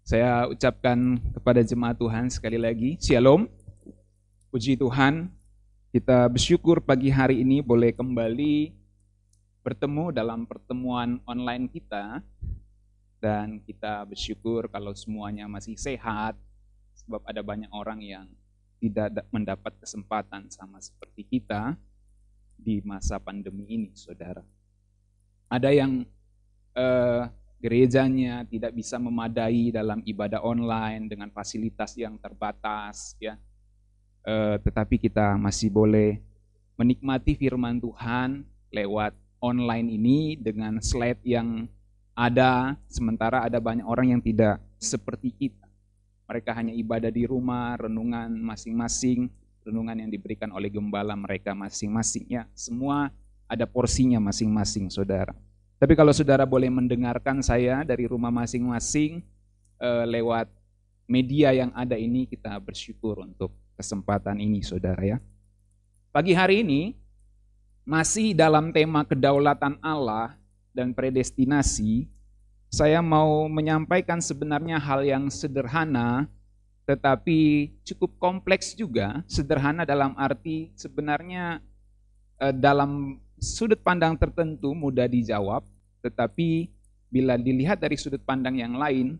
Saya ucapkan kepada jemaat Tuhan sekali lagi, Shalom, puji Tuhan, kita bersyukur pagi hari ini boleh kembali bertemu dalam pertemuan online kita, dan kita bersyukur kalau semuanya masih sehat, sebab ada banyak orang yang tidak mendapat kesempatan sama seperti kita di masa pandemi ini, saudara. Ada yang gerejanya tidak bisa memadai dalam ibadah online dengan fasilitas yang terbatas, ya. Tetapi kita masih boleh menikmati firman Tuhan lewat online ini dengan slide yang ada, sementara ada banyak orang yang tidak seperti kita. Mereka hanya ibadah di rumah, renungan masing-masing, renungan yang diberikan oleh gembala mereka masing-masing, ya. Semua ada porsinya masing-masing, saudara. Tapi kalau saudara boleh mendengarkan saya dari rumah masing-masing lewat media yang ada ini, kita bersyukur untuk kesempatan ini, saudara, ya. Pagi hari ini masih dalam tema kedaulatan Allah dan predestinasi, saya mau menyampaikan sebenarnya hal yang sederhana tetapi cukup kompleks juga. Sederhana dalam arti sebenarnya dalam sudut pandang tertentu mudah dijawab, tetapi bila dilihat dari sudut pandang yang lain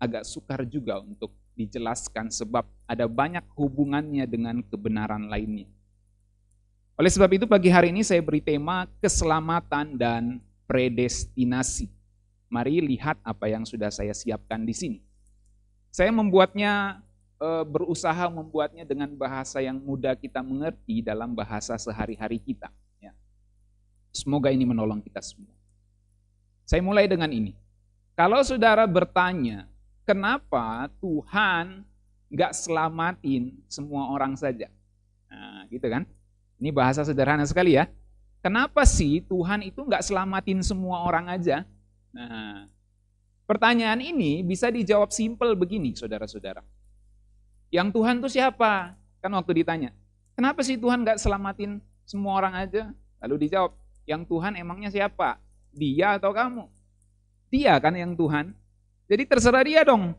agak sukar juga untuk dijelaskan sebab ada banyak hubungannya dengan kebenaran lainnya. Oleh sebab itu pagi hari ini saya beri tema keselamatan dan predestinasi. Mari lihat apa yang sudah saya siapkan di sini. Saya membuatnya berusaha membuatnya dengan bahasa yang mudah kita mengerti dalam bahasa sehari-hari kita. Ya. Semoga ini menolong kita semua. Saya mulai dengan ini. Kalau saudara bertanya, kenapa Tuhan nggak selamatin semua orang saja? Nah, gitu kan? Ini bahasa sederhana sekali ya. Kenapa sih Tuhan itu nggak selamatin semua orang aja? Nah, pertanyaan ini bisa dijawab simpel begini, saudara-saudara. Yang Tuhan itu siapa? Kan waktu ditanya, kenapa sih Tuhan gak selamatin semua orang aja? Lalu dijawab, yang Tuhan emangnya siapa? Dia atau kamu? Dia kan yang Tuhan. Jadi terserah dia dong.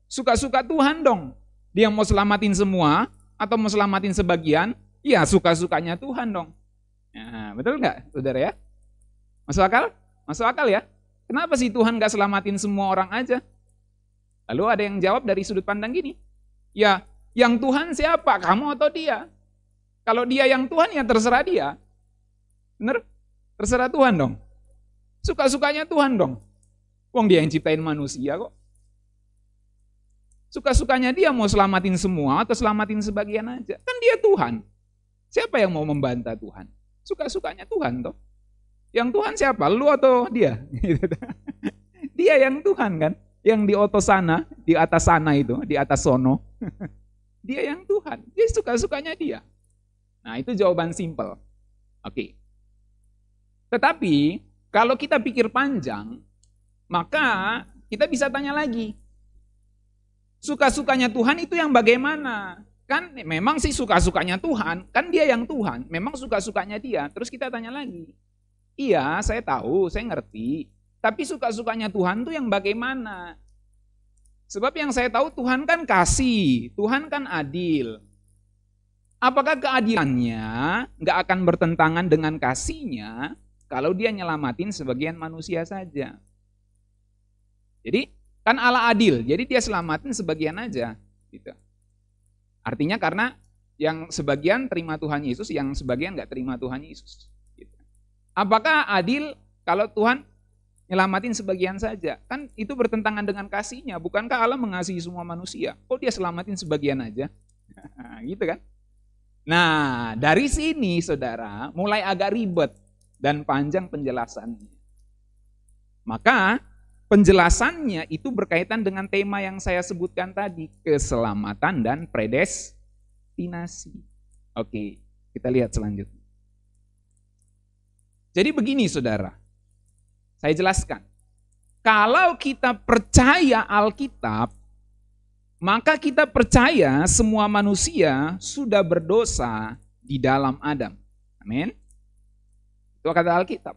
Suka-suka Tuhan dong. Dia mau selamatin semua atau mau selamatin sebagian, ya suka-sukanya Tuhan dong. Nah, betul gak, saudara ya? Masuk akal? Masuk akal ya? Kenapa sih Tuhan gak selamatin semua orang aja? Lalu ada yang jawab dari sudut pandang gini, ya, yang Tuhan siapa? Kamu atau dia? Kalau dia yang Tuhan, ya terserah dia. Bener? Terserah Tuhan dong. Suka-sukanya Tuhan dong. Wong dia yang ciptain manusia kok. Suka-sukanya dia mau selamatin semua atau selamatin sebagian aja. Kan dia Tuhan. Siapa yang mau membantah Tuhan? Suka-sukanya Tuhan toh. Yang Tuhan siapa? Lu atau dia? Dia yang Tuhan kan. Yang di otos sana, di atas sana itu, di atas sono. Dia yang Tuhan, dia suka-sukanya dia. Nah itu jawaban simpel. Oke. Tetapi kalau kita pikir panjang, maka kita bisa tanya lagi. Suka-sukanya Tuhan itu yang bagaimana? Kan memang sih suka-sukanya Tuhan, kan dia yang Tuhan, memang suka-sukanya dia. Terus kita tanya lagi. Iya, saya tahu, saya ngerti. Tapi suka-sukanya Tuhan tuh yang bagaimana? Sebab yang saya tahu Tuhan kan kasih, Tuhan kan adil. Apakah keadilannya nggak akan bertentangan dengan kasihnya kalau dia nyelamatin sebagian manusia saja? Jadi kan Allah adil, jadi dia selamatin sebagian aja. Gitu. Artinya karena yang sebagian terima Tuhan Yesus, yang sebagian nggak terima Tuhan Yesus. Gitu. Apakah adil kalau Tuhan nyelamatin sebagian saja? Kan itu bertentangan dengan kasihnya. Bukankah Allah mengasihi semua manusia? Kok dia selamatin sebagian aja? Gitu kan? Nah, dari sini saudara mulai agak ribet dan panjang penjelasannya. Maka penjelasannya itu berkaitan dengan tema yang saya sebutkan tadi, keselamatan dan predestinasi. Oke, kita lihat selanjutnya. Jadi begini saudara. Saya jelaskan, kalau kita percaya Alkitab, maka kita percaya semua manusia sudah berdosa di dalam Adam. Amin. Itu kata Alkitab.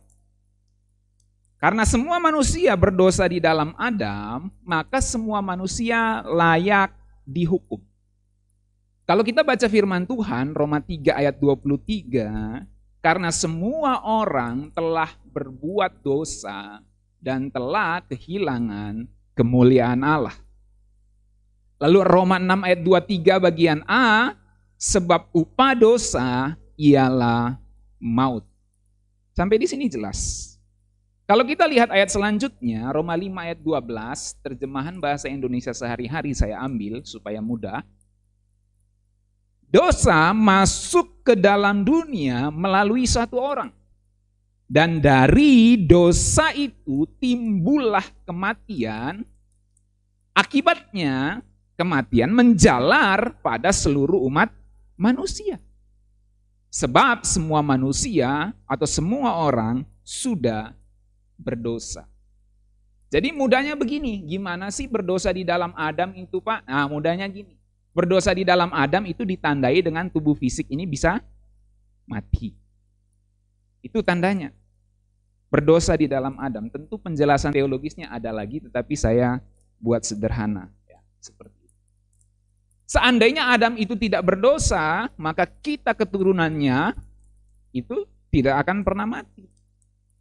Karena semua manusia berdosa di dalam Adam, maka semua manusia layak dihukum. Kalau kita baca firman Tuhan, Roma 3 ayat 23, karena semua orang telah berbuat dosa dan telah kehilangan kemuliaan Allah. Lalu Roma 6 ayat 23 bagian A, sebab upah dosa ialah maut. Sampai di sini jelas. Kalau kita lihat ayat selanjutnya, Roma 5 ayat 12, terjemahan bahasa Indonesia sehari-hari saya ambil supaya mudah. Dosa masuk ke dalam dunia melalui satu orang. Dan dari dosa itu timbullah kematian, akibatnya kematian menjalar pada seluruh umat manusia. Sebab semua manusia atau semua orang sudah berdosa. Jadi mudahnya begini, gimana sih berdosa di dalam Adam itu Pak? Nah mudahnya gini, berdosa di dalam Adam itu ditandai dengan tubuh fisik ini bisa mati. Itu tandanya. Berdosa di dalam Adam, tentu penjelasan teologisnya ada lagi tetapi saya buat sederhana. Ya, seperti itu. Seandainya Adam itu tidak berdosa, maka kita keturunannya itu tidak akan pernah mati.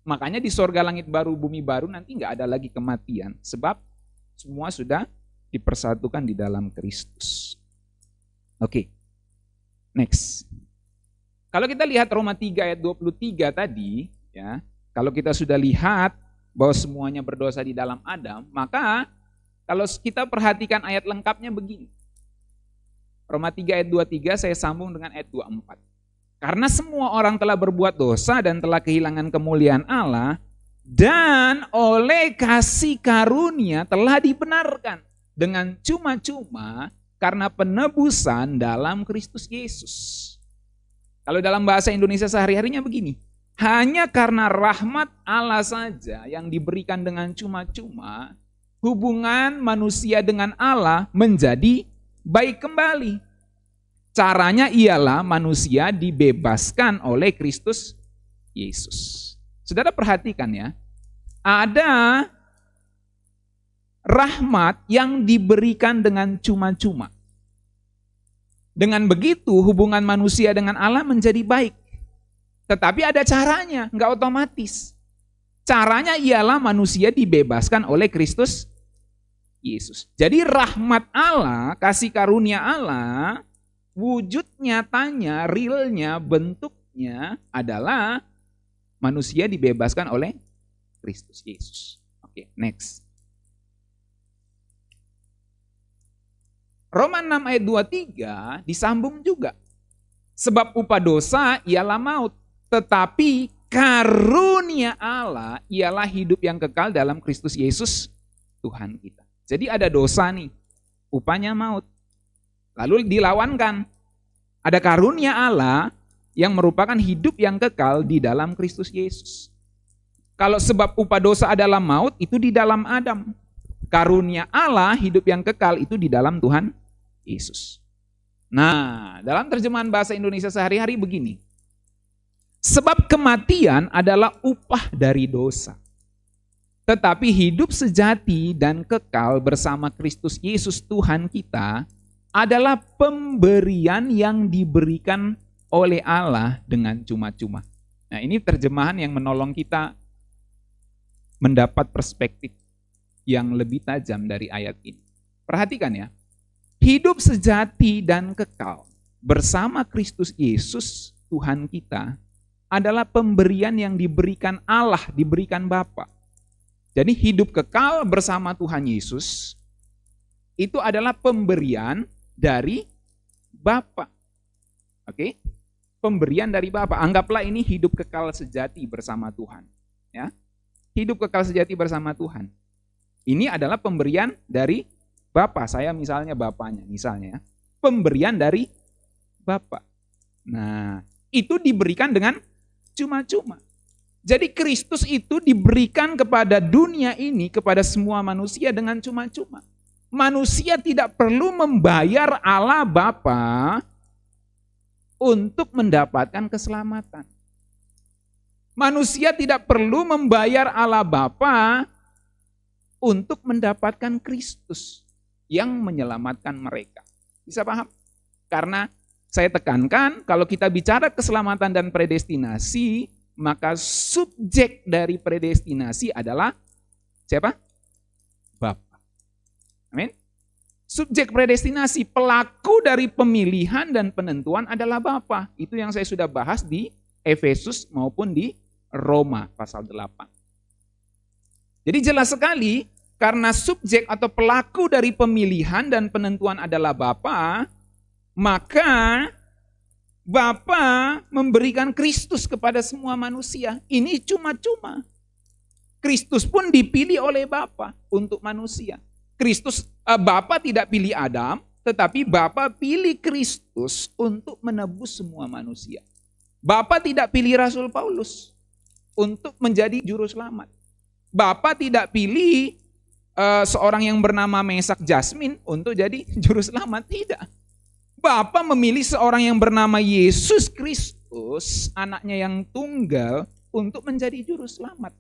Makanya di sorga langit baru, bumi baru nanti nggak ada lagi kematian. Sebab semua sudah dipersatukan di dalam Kristus. Oke, next. Kalau kita lihat Roma 3 ayat 23 tadi, ya, kalau kita sudah lihat bahwa semuanya berdosa di dalam Adam, maka kalau kita perhatikan ayat lengkapnya begini. Roma 3 ayat 23 saya sambung dengan ayat 24. Karena semua orang telah berbuat dosa dan telah kehilangan kemuliaan Allah, dan oleh kasih karunia telah dibenarkan dengan cuma-cuma karena penebusan dalam Kristus Yesus. Kalau dalam bahasa Indonesia sehari-harinya begini, hanya karena rahmat Allah saja yang diberikan dengan cuma-cuma, hubungan manusia dengan Allah menjadi baik kembali. Caranya ialah manusia dibebaskan oleh Kristus Yesus. Saudara perhatikan ya, ada rahmat yang diberikan dengan cuma-cuma. Dengan begitu hubungan manusia dengan Allah menjadi baik. Tetapi ada caranya, enggak otomatis. Caranya ialah manusia dibebaskan oleh Kristus Yesus. Jadi rahmat Allah, kasih karunia Allah, wujud nyatanya, realnya, bentuknya adalah manusia dibebaskan oleh Kristus Yesus. Oke, next. Roma 6 ayat 23 disambung juga. Sebab upah dosa ialah maut, tetapi karunia Allah ialah hidup yang kekal dalam Kristus Yesus Tuhan kita. Jadi ada dosa nih, upahnya maut. Lalu dilawankan, ada karunia Allah yang merupakan hidup yang kekal di dalam Kristus Yesus. Kalau sebab upah dosa adalah maut, itu di dalam Adam. Karunia Allah, hidup yang kekal, itu di dalam Tuhan Yesus. Nah, dalam terjemahan bahasa Indonesia sehari-hari begini. Sebab kematian adalah upah dari dosa. Tetapi hidup sejati dan kekal bersama Kristus Yesus Tuhan kita adalah pemberian yang diberikan oleh Allah dengan cuma-cuma. Nah, ini terjemahan yang menolong kita mendapat perspektif yang lebih tajam dari ayat ini. Perhatikan ya, hidup sejati dan kekal bersama Kristus Yesus Tuhan kita adalah pemberian yang diberikan Allah, diberikan Bapa. Jadi hidup kekal bersama Tuhan Yesus itu adalah pemberian dari Bapa. Oke? Pemberian dari Bapa. Anggaplah ini hidup kekal sejati bersama Tuhan, ya. Hidup kekal sejati bersama Tuhan. Ini adalah pemberian dari Bapa. Saya misalnya bapaknya, misalnya. Pemberian dari Bapa. Nah, itu diberikan dengan cuma-cuma. Jadi Kristus itu diberikan kepada dunia ini, kepada semua manusia dengan cuma-cuma. Manusia tidak perlu membayar Allah Bapa untuk mendapatkan keselamatan. Manusia tidak perlu membayar Allah Bapa untuk mendapatkan Kristus yang menyelamatkan mereka. Bisa paham? Karena saya tekankan, kalau kita bicara keselamatan dan predestinasi, maka subjek dari predestinasi adalah siapa? Bapa. Amin. Subjek predestinasi, pelaku dari pemilihan dan penentuan adalah Bapa. Itu yang saya sudah bahas di Efesus maupun di Roma pasal 8. Jadi jelas sekali, karena subjek atau pelaku dari pemilihan dan penentuan adalah Bapa, maka Bapa memberikan Kristus kepada semua manusia. Ini cuma-cuma. Kristus pun dipilih oleh Bapa untuk manusia. Bapa tidak pilih Adam, tetapi Bapa pilih Kristus untuk menebus semua manusia. Bapa tidak pilih Rasul Paulus untuk menjadi juru selamat. Bapa tidak pilih seorang yang bernama Mesak Jasmin untuk jadi juru selamat, tidak. Bapa memilih seorang yang bernama Yesus Kristus, anaknya yang tunggal, untuk menjadi juru selamat.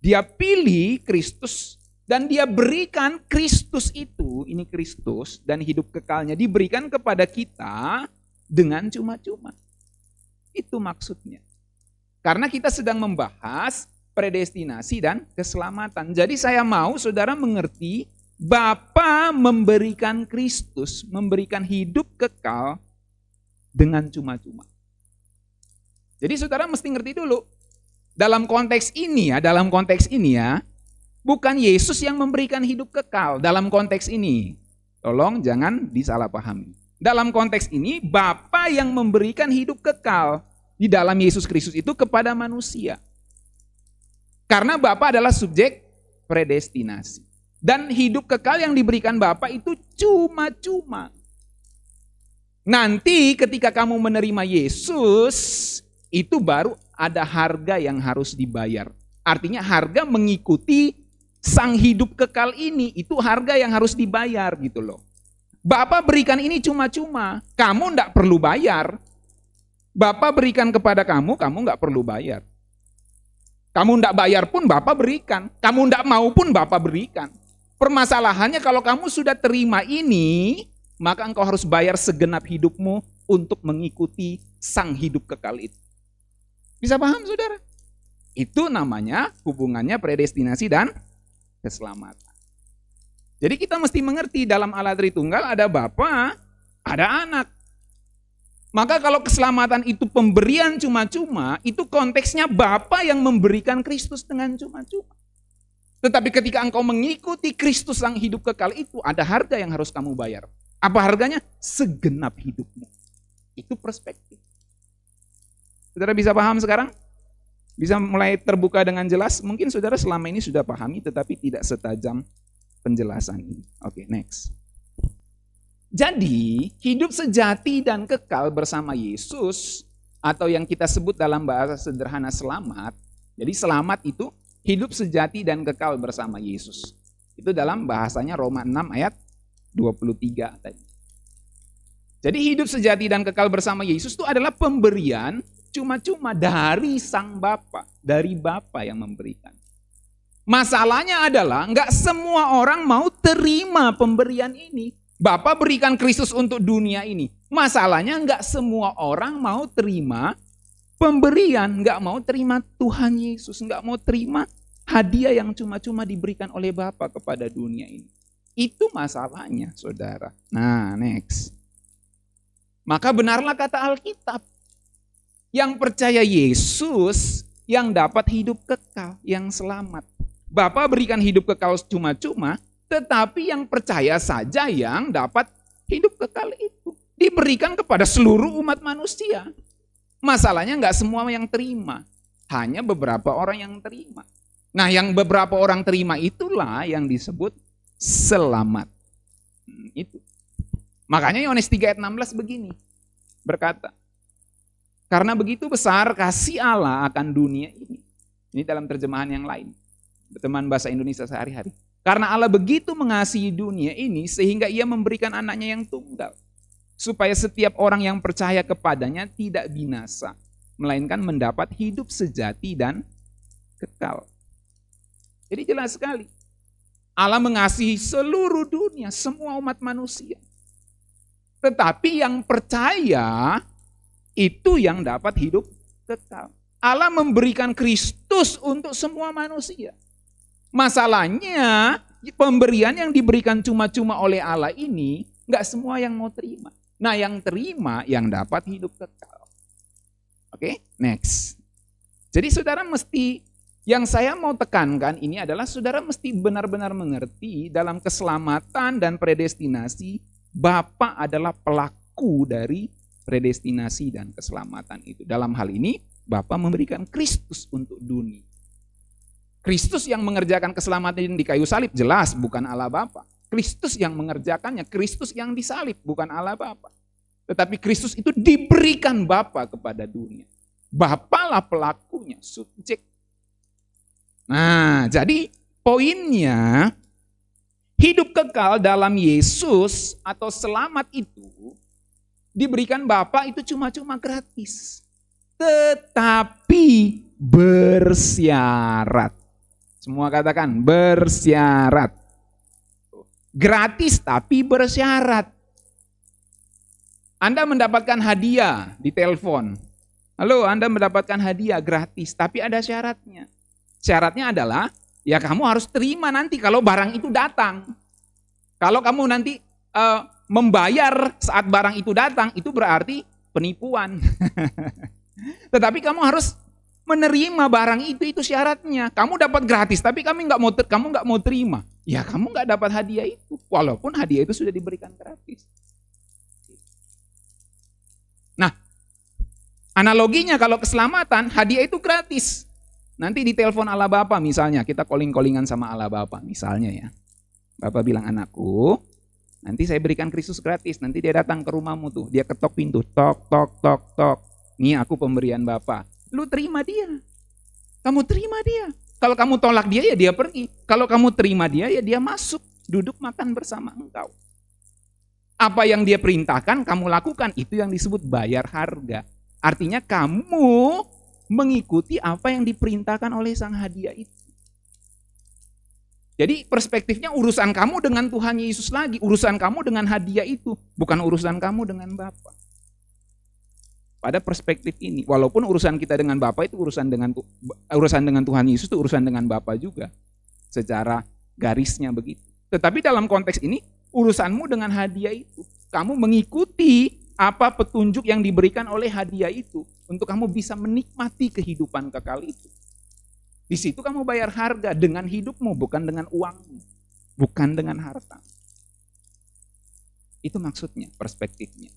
Dia pilih Kristus dan dia berikan Kristus itu, ini Kristus dan hidup kekalnya diberikan kepada kita dengan cuma-cuma. Itu maksudnya. Karena kita sedang membahas predestinasi dan keselamatan. Jadi saya mau saudara mengerti, Bapa memberikan Kristus, memberikan hidup kekal dengan cuma-cuma. Jadi saudara mesti ngerti dulu, dalam konteks ini ya, bukan Yesus yang memberikan hidup kekal dalam konteks ini. Tolong jangan disalahpahami. Dalam konteks ini, Bapa yang memberikan hidup kekal di dalam Yesus Kristus itu kepada manusia. Karena Bapa adalah subjek predestinasi. Dan hidup kekal yang diberikan Bapa itu cuma-cuma. Nanti ketika kamu menerima Yesus, itu baru ada harga yang harus dibayar. Artinya harga mengikuti sang hidup kekal ini, itu harga yang harus dibayar gitu loh. Bapa berikan ini cuma-cuma, kamu enggak perlu bayar. Bapa berikan kepada kamu enggak perlu bayar. Kamu enggak bayar pun Bapa berikan, kamu enggak mau pun Bapa berikan. Permasalahannya kalau kamu sudah terima ini, maka engkau harus bayar segenap hidupmu untuk mengikuti sang hidup kekal itu. Bisa paham saudara? Itu namanya hubungannya predestinasi dan keselamatan. Jadi kita mesti mengerti dalam Allah Tritunggal ada Bapa, ada Anak. Maka kalau keselamatan itu pemberian cuma-cuma, itu konteksnya Bapa yang memberikan Kristus dengan cuma-cuma. Tetapi ketika engkau mengikuti Kristus sang hidup kekal itu, ada harga yang harus kamu bayar. Apa harganya? Segenap hidupmu. Itu perspektif. Saudara bisa paham sekarang? Bisa mulai terbuka dengan jelas? Mungkin saudara selama ini sudah pahami, tetapi tidak setajam penjelasan ini. Oke, next. Jadi, hidup sejati dan kekal bersama Yesus, atau yang kita sebut dalam bahasa sederhana selamat. Jadi selamat itu hidup sejati dan kekal bersama Yesus. Itu dalam bahasanya Roma 6 ayat 23 tadi. Jadi hidup sejati dan kekal bersama Yesus itu adalah pemberian cuma-cuma dari sang Bapa, dari Bapa yang memberikan. Masalahnya adalah enggak semua orang mau terima pemberian ini. Bapa berikan Kristus untuk dunia ini. Masalahnya enggak semua orang mau terima pemberian, enggak mau terima Tuhan Yesus, enggak mau terima hadiah yang cuma-cuma diberikan oleh Bapa kepada dunia ini. Itu masalahnya, saudara. Nah, next. Maka benarlah kata Alkitab. Yang percaya Yesus yang dapat hidup kekal, yang selamat. Bapa berikan hidup kekal cuma-cuma, tetapi yang percaya saja yang dapat hidup kekal itu. Diberikan kepada seluruh umat manusia. Masalahnya enggak semua yang terima. Hanya beberapa orang yang terima. Nah, yang beberapa orang terima itulah yang disebut selamat. Itu. Makanya Yohanes 3 ayat 16 begini. Berkata, karena begitu besar kasih Allah akan dunia ini. Ini dalam terjemahan yang lain. Teman bahasa Indonesia sehari-hari. Karena Allah begitu mengasihi dunia ini sehingga ia memberikan anaknya yang tunggal. Supaya setiap orang yang percaya kepadanya tidak binasa. melainkan mendapat hidup sejati dan kekal. Jadi jelas sekali, Allah mengasihi seluruh dunia, semua umat manusia. Tetapi yang percaya itu yang dapat hidup kekal. Allah memberikan Kristus untuk semua manusia. Masalahnya, pemberian yang diberikan cuma-cuma oleh Allah ini, nggak semua yang mau terima. Nah, yang terima yang dapat hidup kekal. Oke, next. Jadi saudara mesti, yang saya mau tekankan ini adalah saudara mesti benar-benar mengerti dalam keselamatan dan predestinasi, Bapa adalah pelaku dari predestinasi dan keselamatan itu. Dalam hal ini, Bapa memberikan Kristus untuk dunia. Kristus yang mengerjakan keselamatan di kayu salib jelas bukan Allah Bapa. Kristus yang mengerjakannya, Kristus yang disalib bukan Allah Bapa. Tetapi Kristus itu diberikan Bapa kepada dunia. Bapalah pelakunya, subjek. Nah, jadi poinnya hidup kekal dalam Yesus atau selamat itu diberikan Bapa itu cuma-cuma gratis. Tetapi bersyarat. Semua katakan bersyarat. Gratis tapi bersyarat. Anda mendapatkan hadiah di telepon. Halo, Anda mendapatkan hadiah gratis tapi ada syaratnya. Syaratnya adalah ya kamu harus terima nanti kalau barang itu datang. Kalau kamu nanti membayar saat barang itu datang, itu berarti penipuan. Tetapi kamu harus menerima barang itu syaratnya. Kamu dapat gratis, tapi kamu nggak mau terima. Ya kamu nggak dapat hadiah itu, walaupun hadiah itu sudah diberikan gratis. Nah, analoginya kalau keselamatan, hadiah itu gratis. Nanti ditelepon Allah Bapa misalnya, kita calling-callingan sama Allah Bapa misalnya ya. Bapak bilang, anakku, nanti saya berikan Kristus gratis. Nanti dia datang ke rumahmu tuh, dia ketok pintu, tok, tok, tok, tok. Nih aku pemberian Bapak. Lu terima dia. Kamu terima dia. Kalau kamu tolak dia ya dia pergi. Kalau kamu terima dia ya dia masuk. Duduk makan bersama engkau. Apa yang dia perintahkan kamu lakukan. Itu yang disebut bayar harga. Artinya kamu mengikuti apa yang diperintahkan oleh sang hadiah itu. Jadi perspektifnya urusan kamu dengan Tuhan Yesus lagi. Urusan kamu dengan hadiah itu. Bukan urusan kamu dengan Bapa. Pada perspektif ini, walaupun urusan kita dengan Bapa itu urusan dengan Tuhan Yesus itu urusan dengan Bapa juga, secara garisnya begitu. Tetapi dalam konteks ini, urusanmu dengan hadiah itu, kamu mengikuti apa petunjuk yang diberikan oleh hadiah itu, untuk kamu bisa menikmati kehidupan kekal itu. Di situ kamu bayar harga dengan hidupmu, bukan dengan uangmu, bukan dengan harta. Itu maksudnya, perspektifnya.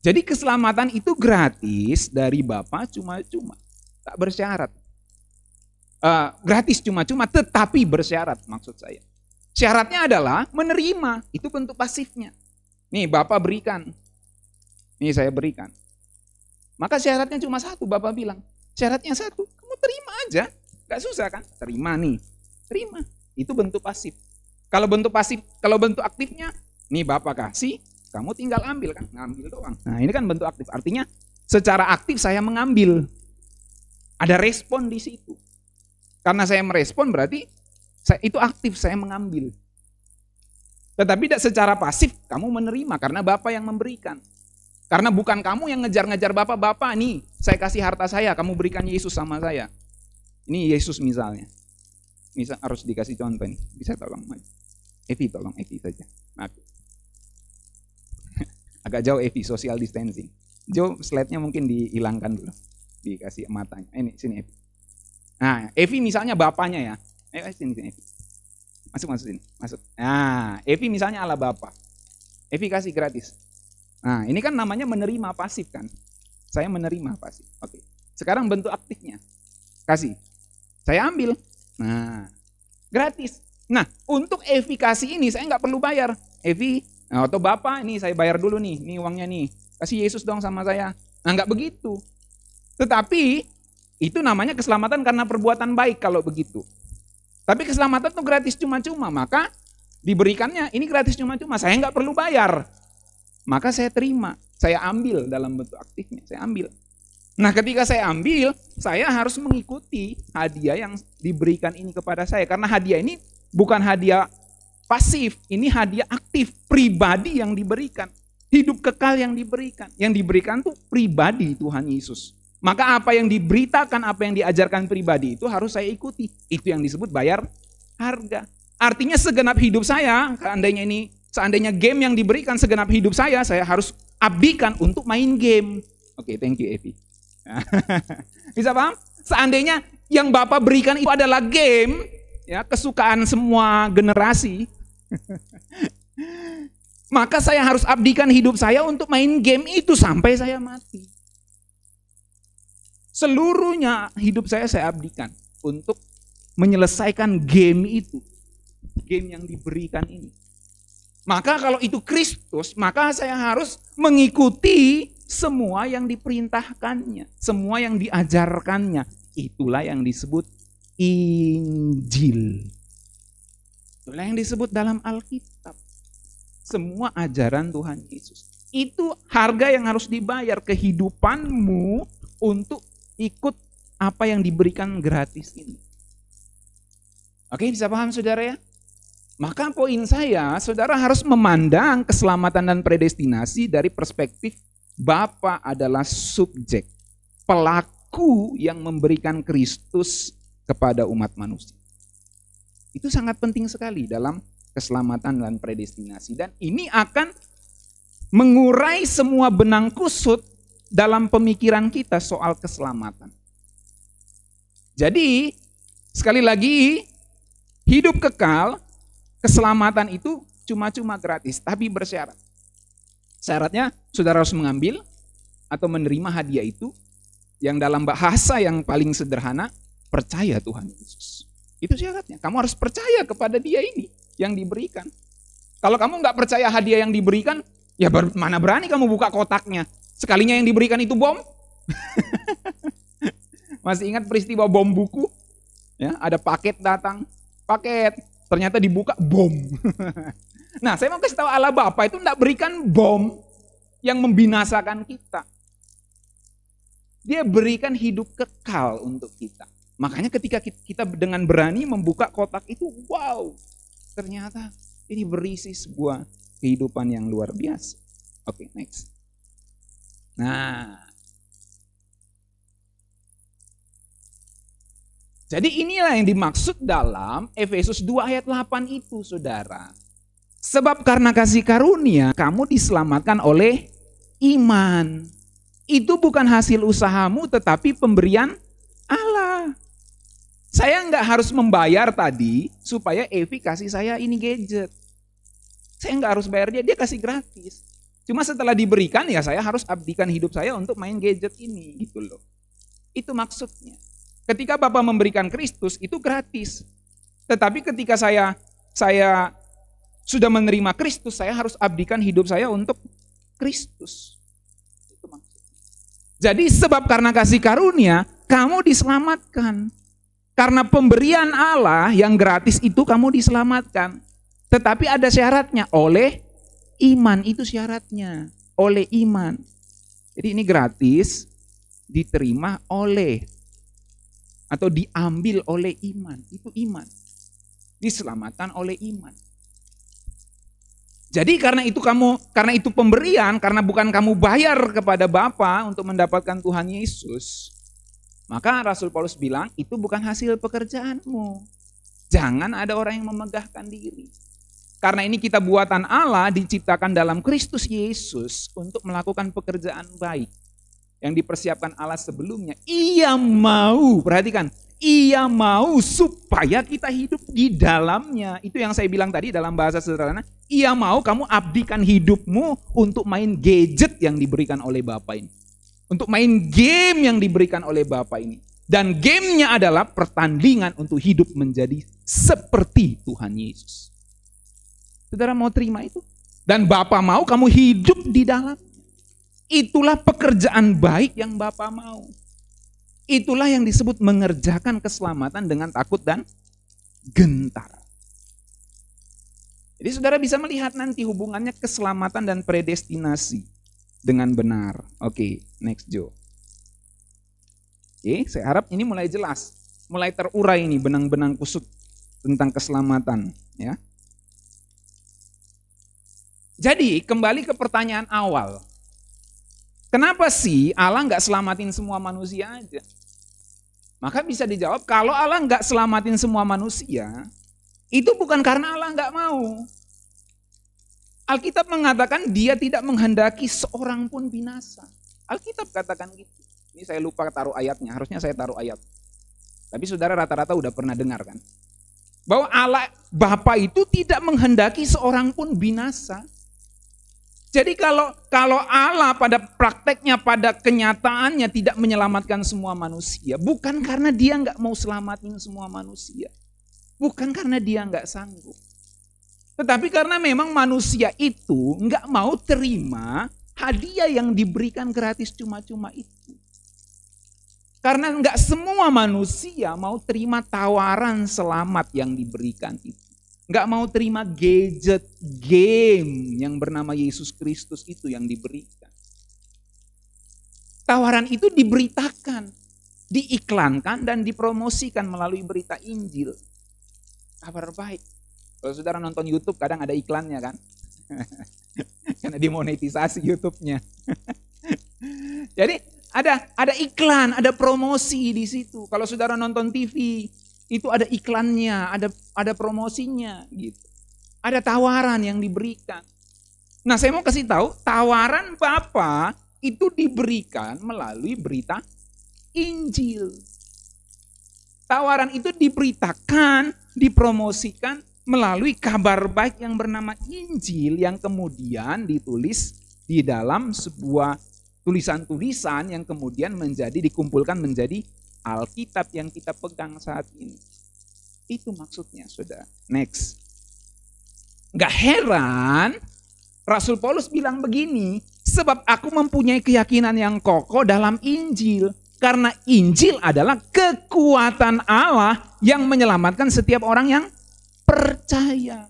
Jadi keselamatan itu gratis dari Bapa cuma-cuma, tak bersyarat. Gratis cuma-cuma tetapi bersyarat maksud saya. Syaratnya adalah menerima, itu bentuk pasifnya. Nih Bapak berikan, nih saya berikan. Maka syaratnya cuma satu, Bapak bilang. Syaratnya satu, kamu terima aja, gak susah kan? Terima nih, terima. Itu bentuk pasif. Kalau bentuk aktifnya, nih Bapak kasih, kamu tinggal ambil kan, ngambil doang. Nah ini kan bentuk aktif, artinya secara aktif saya mengambil. Ada respon di situ. Karena saya merespon berarti itu aktif, saya mengambil. Tetapi secara pasif kamu menerima karena Bapa yang memberikan. Karena bukan kamu yang ngejar-ngejar Bapak nih, saya kasih harta saya, kamu berikan Yesus sama saya. Ini Yesus misalnya. Misal harus dikasih contoh nih, bisa tolong. Evi tolong, Evi saja. Agak jauh Evi, social distancing. Jo, slide-nya mungkin dihilangkan dulu. Dikasih matanya. Ini, sini Evi. Nah, Evi misalnya bapaknya ya. Sini Evi. Masuk sini, masuk. Nah, Evi misalnya ala Bapa. Evi kasih gratis. Nah, ini kan namanya menerima pasif kan. Saya menerima pasif. Oke. Sekarang bentuk aktifnya. Kasih. Saya ambil. Nah, gratis. Nah, untuk Evi kasih ini saya nggak perlu bayar. Evi, atau Bapak, ini saya bayar dulu nih, ini uangnya nih. Kasih Yesus dong sama saya. Nah, nggak begitu. Tetapi, itu namanya keselamatan karena perbuatan baik kalau begitu. Tapi keselamatan itu gratis cuma-cuma, maka diberikannya ini gratis cuma-cuma, saya nggak perlu bayar. Maka saya terima, saya ambil dalam bentuk aktifnya, saya ambil. Nah, ketika saya ambil, saya harus mengikuti hadiah yang diberikan ini kepada saya. Karena hadiah ini bukan hadiah pasif, ini hadiah aktif, pribadi yang diberikan. Hidup kekal yang diberikan. Yang diberikan tuh pribadi Tuhan Yesus. Maka apa yang diberitakan, apa yang diajarkan pribadi itu harus saya ikuti. Itu yang disebut bayar harga. Artinya segenap hidup saya, seandainya game yang diberikan segenap hidup saya harus abdikan untuk main game. Oke, thank you Evi. Bisa paham? Seandainya yang Bapak berikan itu adalah game, ya, kesukaan semua generasi, maka saya harus abdikan hidup saya untuk main game itu sampai saya mati. Seluruhnya hidup saya abdikan untuk menyelesaikan game itu. Game yang diberikan ini. Maka kalau itu Kristus, maka saya harus mengikuti semua yang diperintahkannya. Semua yang diajarkannya. Itulah yang disebut Injil. Itulah yang disebut dalam Alkitab. Semua ajaran Tuhan Yesus. Itu harga yang harus dibayar, kehidupanmu untuk ikut apa yang diberikan gratis ini. Oke, bisa paham saudara ya? Maka poin saya, saudara harus memandang keselamatan dan predestinasi dari perspektif Bapa adalah subjek, pelaku yang memberikan Kristus kepada umat manusia. Itu sangat penting sekali dalam keselamatan dan predestinasi. Dan ini akan mengurai semua benang kusut dalam pemikiran kita soal keselamatan. Jadi, sekali lagi, hidup kekal, keselamatan itu cuma-cuma gratis, tapi bersyarat. Syaratnya, saudara harus mengambil atau menerima hadiah itu, yang dalam bahasa yang paling sederhana, percaya Tuhan Yesus. Itu syaratnya, kamu harus percaya kepada dia ini yang diberikan. Kalau kamu nggak percaya hadiah yang diberikan, ya mana berani kamu buka kotaknya. Sekalinya yang diberikan itu bom. Masih ingat peristiwa bom buku? Ya, ada paket datang, ternyata dibuka bom. Nah, saya mau kasih tahu Allah Bapa itu tidak berikan bom yang membinasakan kita. Dia berikan hidup kekal untuk kita. Makanya ketika kita dengan berani membuka kotak itu, wow, ternyata ini berisi sebuah kehidupan yang luar biasa. Oke, next. Nah, jadi inilah yang dimaksud dalam Efesus 2 ayat 8 itu, saudara. Sebab karena kasih karunia, kamu diselamatkan oleh iman. Itu bukan hasil usahamu, tetapi pemberian Allah. Saya nggak harus membayar tadi supaya Evi kasih saya ini gadget. Saya nggak harus bayar dia kasih gratis. Cuma setelah diberikan ya saya harus abdikan hidup saya untuk main gadget ini, gitu loh. Itu maksudnya. Ketika Bapa memberikan Kristus itu gratis. Tetapi ketika saya sudah menerima Kristus, saya harus abdikan hidup saya untuk Kristus. Itu maksudnya. Jadi sebab karena kasih karunia, kamu diselamatkan. Karena pemberian Allah yang gratis itu kamu diselamatkan. Tetapi ada syaratnya, oleh iman, itu syaratnya, oleh iman. Jadi ini gratis, diterima oleh, atau diambil oleh iman, itu iman. Diselamatkan oleh iman. Jadi karena itu pemberian, karena bukan kamu bayar kepada Bapa untuk mendapatkan Tuhan Yesus, maka Rasul Paulus bilang, itu bukan hasil pekerjaanmu. Jangan ada orang yang memegahkan diri. Karena ini kita buatan Allah, diciptakan dalam Kristus Yesus untuk melakukan pekerjaan baik yang dipersiapkan Allah sebelumnya. Ia mau, perhatikan, ia mau supaya kita hidup di dalamnya. Itu yang saya bilang tadi dalam bahasa sederhana. Ia mau kamu abdikan hidupmu untuk main gadget yang diberikan oleh Bapa ini. Untuk main game yang diberikan oleh Bapa ini. Dan gamenya adalah pertandingan untuk hidup menjadi seperti Tuhan Yesus. Saudara mau terima itu? Dan Bapa mau kamu hidup di dalam. Itulah pekerjaan baik yang Bapa mau. Itulah yang disebut mengerjakan keselamatan dengan takut dan gentar. Jadi saudara bisa melihat nanti hubungannya keselamatan dan predestinasi dengan benar. Oke, next Joe. Oke, saya harap ini mulai jelas, mulai terurai ini benang-benang kusut tentang keselamatan, ya. Jadi kembali ke pertanyaan awal, kenapa sih Allah nggak selamatin semua manusia aja? Maka bisa dijawab, kalau Allah nggak selamatin semua manusia, itu bukan karena Allah nggak mau. Alkitab mengatakan dia tidak menghendaki seorang pun binasa. Alkitab katakan gitu. Ini saya lupa taruh ayatnya, harusnya saya taruh ayat. Tapi saudara rata-rata udah pernah dengar kan? Bahwa Allah Bapa itu tidak menghendaki seorang pun binasa. Jadi kalau Allah pada prakteknya, pada kenyataannya tidak menyelamatkan semua manusia, bukan karena dia nggak mau selamatin semua manusia, bukan karena dia nggak sanggup, tetapi karena memang manusia itu nggak mau terima hadiah yang diberikan gratis cuma-cuma itu. Karena nggak semua manusia mau terima tawaran selamat yang diberikan itu. Nggak mau terima gadget game yang bernama Yesus Kristus itu yang diberikan. Tawaran itu diberitakan, diiklankan dan dipromosikan melalui berita Injil. Kabar baik. Kalau saudara nonton YouTube kadang ada iklannya kan? Karena dimonetisasi YouTube-nya. Jadi ada iklan, ada promosi di situ. Kalau saudara nonton TV, itu ada iklannya, ada promosinya gitu. Ada tawaran yang diberikan. Nah, saya mau kasih tahu, tawaran Bapa itu diberikan melalui berita Injil. Tawaran itu diberitakan, dipromosikan melalui kabar baik yang bernama Injil yang kemudian ditulis di dalam sebuah tulisan-tulisan yang kemudian dikumpulkan menjadi Alkitab yang kita pegang saat ini. Itu maksudnya, saudara. Next. Gak heran Rasul Paulus bilang begini, sebab aku mempunyai keyakinan yang kokoh dalam Injil. Karena Injil adalah kekuatan Allah yang menyelamatkan setiap orang yang percaya.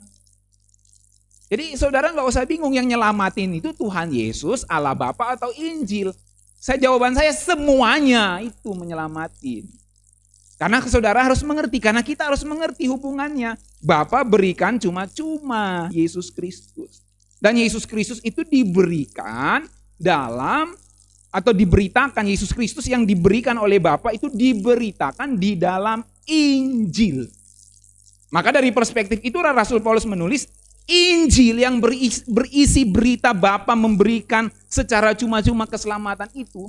Jadi saudara gak usah bingung, yang nyelamatin itu Tuhan Yesus, Allah Bapa atau Injil. Jawaban saya semuanya itu menyelamatin. Karena saudara harus mengerti, karena kita harus mengerti hubungannya. Bapa berikan cuma-cuma Yesus Kristus. Dan Yesus Kristus itu diberikan diberitakan, Yesus Kristus yang diberikan oleh Bapa itu diberitakan di dalam Injil. Maka dari perspektif itu Rasul Paulus menulis, Injil yang berisi berita Bapa memberikan secara cuma-cuma keselamatan itu,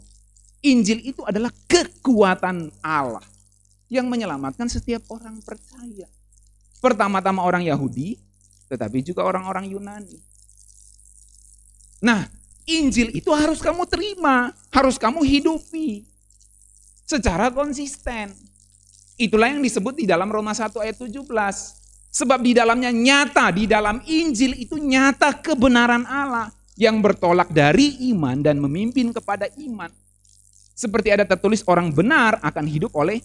Injil itu adalah kekuatan Allah yang menyelamatkan setiap orang percaya. Pertama-tama orang Yahudi, tetapi juga orang-orang Yunani. Nah, Injil itu harus kamu terima, harus kamu hidupi secara konsisten. Itulah yang disebut di dalam Roma 1 ayat 17. Sebab di dalamnya nyata, di dalam Injil itu nyata kebenaran Allah yang bertolak dari iman dan memimpin kepada iman. Seperti ada tertulis, orang benar akan hidup oleh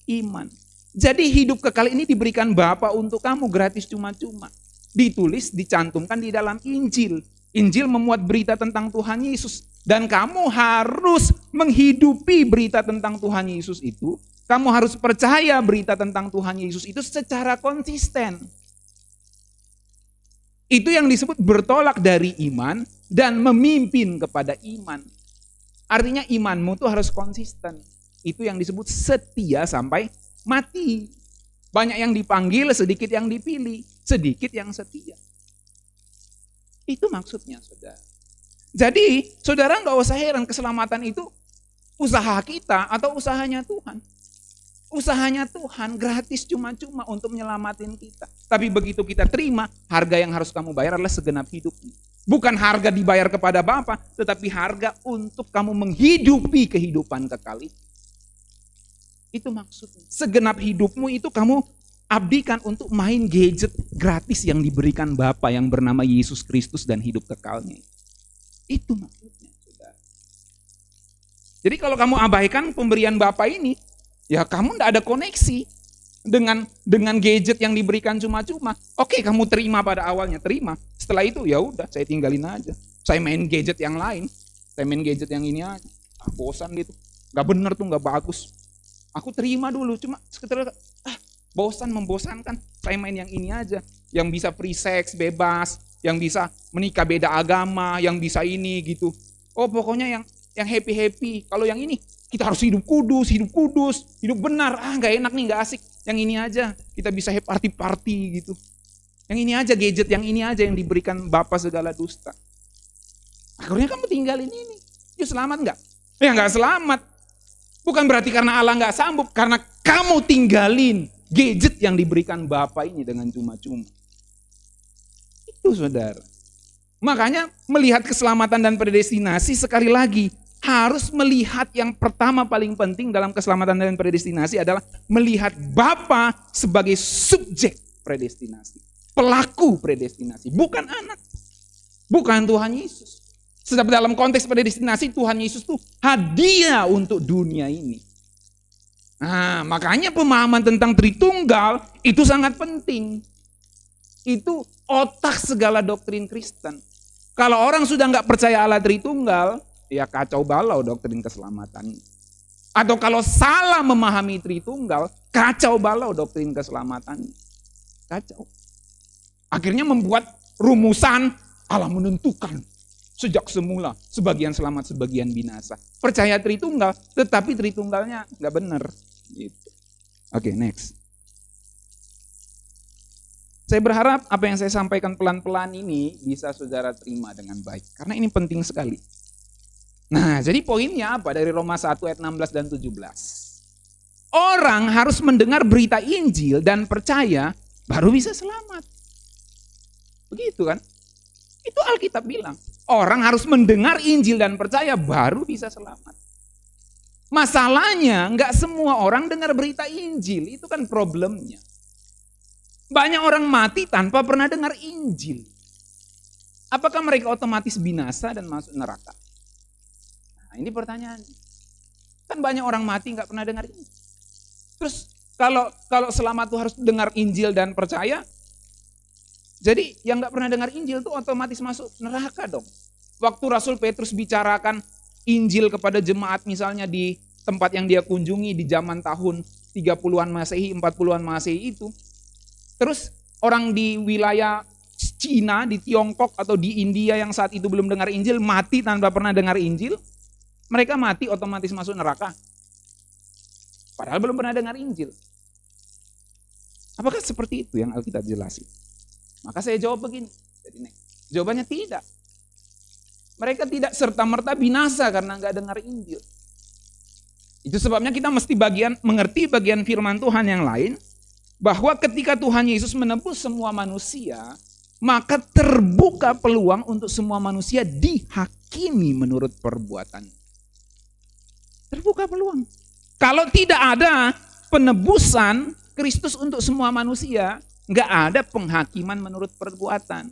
iman. Jadi hidup kekal ini diberikan Bapa untuk kamu gratis cuma-cuma. Ditulis, dicantumkan di dalam Injil. Injil memuat berita tentang Tuhan Yesus. Dan kamu harus menghidupi berita tentang Tuhan Yesus itu. Kamu harus percaya berita tentang Tuhan Yesus itu secara konsisten. Itu yang disebut bertolak dari iman dan memimpin kepada iman. Artinya imanmu tuh harus konsisten. Itu yang disebut setia sampai mati. Banyak yang dipanggil, sedikit yang dipilih, sedikit yang setia. Itu maksudnya, saudara. Jadi, saudara nggak usah heran keselamatan itu usaha kita atau usahanya Tuhan. Usahanya Tuhan gratis cuma-cuma untuk menyelamatin kita. Tapi begitu kita terima, harga yang harus kamu bayar adalah segenap hidupmu. Bukan harga dibayar kepada Bapa, tetapi harga untuk kamu menghidupi kehidupan kekal itu. Itu maksudnya. Segenap hidupmu itu kamu abdikan untuk main gadget gratis yang diberikan Bapa yang bernama Yesus Kristus dan hidup kekalnya. Itu maksudnya, saudara. Jadi kalau kamu abaikan pemberian Bapa ini, ya kamu tidak ada koneksi dengan gadget yang diberikan cuma-cuma. Oke, kamu terima pada awalnya, terima. Setelah itu ya udah, saya tinggalin aja. Saya main gadget yang lain, saya main gadget yang ini aja. Bosan gitu, nggak bener tuh, nggak bagus. Aku terima dulu, cuma sekitar membosankan. Saya main yang ini aja, yang bisa free sex bebas, yang bisa menikah beda agama, yang bisa ini gitu. Oh pokoknya yang happy. Kalau yang ini kita harus hidup kudus, hidup benar. Nggak enak nih, nggak asik. Yang ini aja, kita bisa party gitu. Yang ini aja, gadget yang ini aja yang diberikan Bapa segala dusta. Akhirnya kamu tinggalin ini. Yuk selamat nggak? Ya nggak selamat. Bukan berarti karena Allah nggak sanggup, karena kamu tinggalin gadget yang diberikan Bapa ini dengan cuma-cuma. Itu saudara. Makanya melihat keselamatan dan predestinasi sekali lagi harus melihat yang pertama paling penting dalam keselamatan dan predestinasi adalah melihat Bapa sebagai subjek predestinasi. Pelaku predestinasi, bukan anak. Bukan Tuhan Yesus. Sebab dalam konteks predestinasi Tuhan Yesus itu hadiah untuk dunia ini. Nah, makanya pemahaman tentang Tritunggal itu sangat penting. Itu otak segala doktrin Kristen. Kalau orang sudah nggak percaya Allah Tritunggal, ya kacau balau doktrin keselamatan. Atau kalau salah memahami Tritunggal, kacau balau doktrin keselamatan. Kacau. Akhirnya membuat rumusan Allah menentukan. Sejak semula, sebagian selamat, sebagian binasa. Percaya Tritunggal, tetapi Tritunggalnya nggak benar. Gitu. Oke, next. Saya berharap apa yang saya sampaikan pelan-pelan ini bisa saudara terima dengan baik. Karena ini penting sekali. Nah, jadi poinnya apa dari Roma 1 ayat 16 dan 17? Orang harus mendengar berita Injil dan percaya baru bisa selamat. Begitu kan? Itu Alkitab bilang. Orang harus mendengar Injil dan percaya baru bisa selamat. Masalahnya nggak semua orang dengar berita Injil, itu kan problemnya. Banyak orang mati tanpa pernah dengar Injil. Apakah mereka otomatis binasa dan masuk neraka? Nah, ini pertanyaan. Kan banyak orang mati nggak pernah dengar Injil. Terus kalau selamat itu harus dengar Injil dan percaya, jadi yang nggak pernah dengar Injil itu otomatis masuk neraka dong. Waktu Rasul Petrus bicarakan Injil kepada jemaat misalnya di tempat yang dia kunjungi di zaman tahun 30-an Masehi, 40-an Masehi itu. Terus orang di wilayah Cina, di Tiongkok atau di India yang saat itu belum dengar Injil, mati tanpa pernah dengar Injil, mereka mati otomatis masuk neraka. Padahal belum pernah dengar Injil. Apakah seperti itu yang Alkitab jelasin? Maka saya jawab begini. Jawabannya tidak. Mereka tidak serta-merta binasa karena nggak dengar Injil. Itu sebabnya kita mesti mengerti bagian firman Tuhan yang lain, bahwa ketika Tuhan Yesus menebus semua manusia, maka terbuka peluang untuk semua manusia dihakimi menurut perbuatan. Terbuka peluang. Kalau tidak ada penebusan Kristus untuk semua manusia, nggak ada penghakiman menurut perbuatan.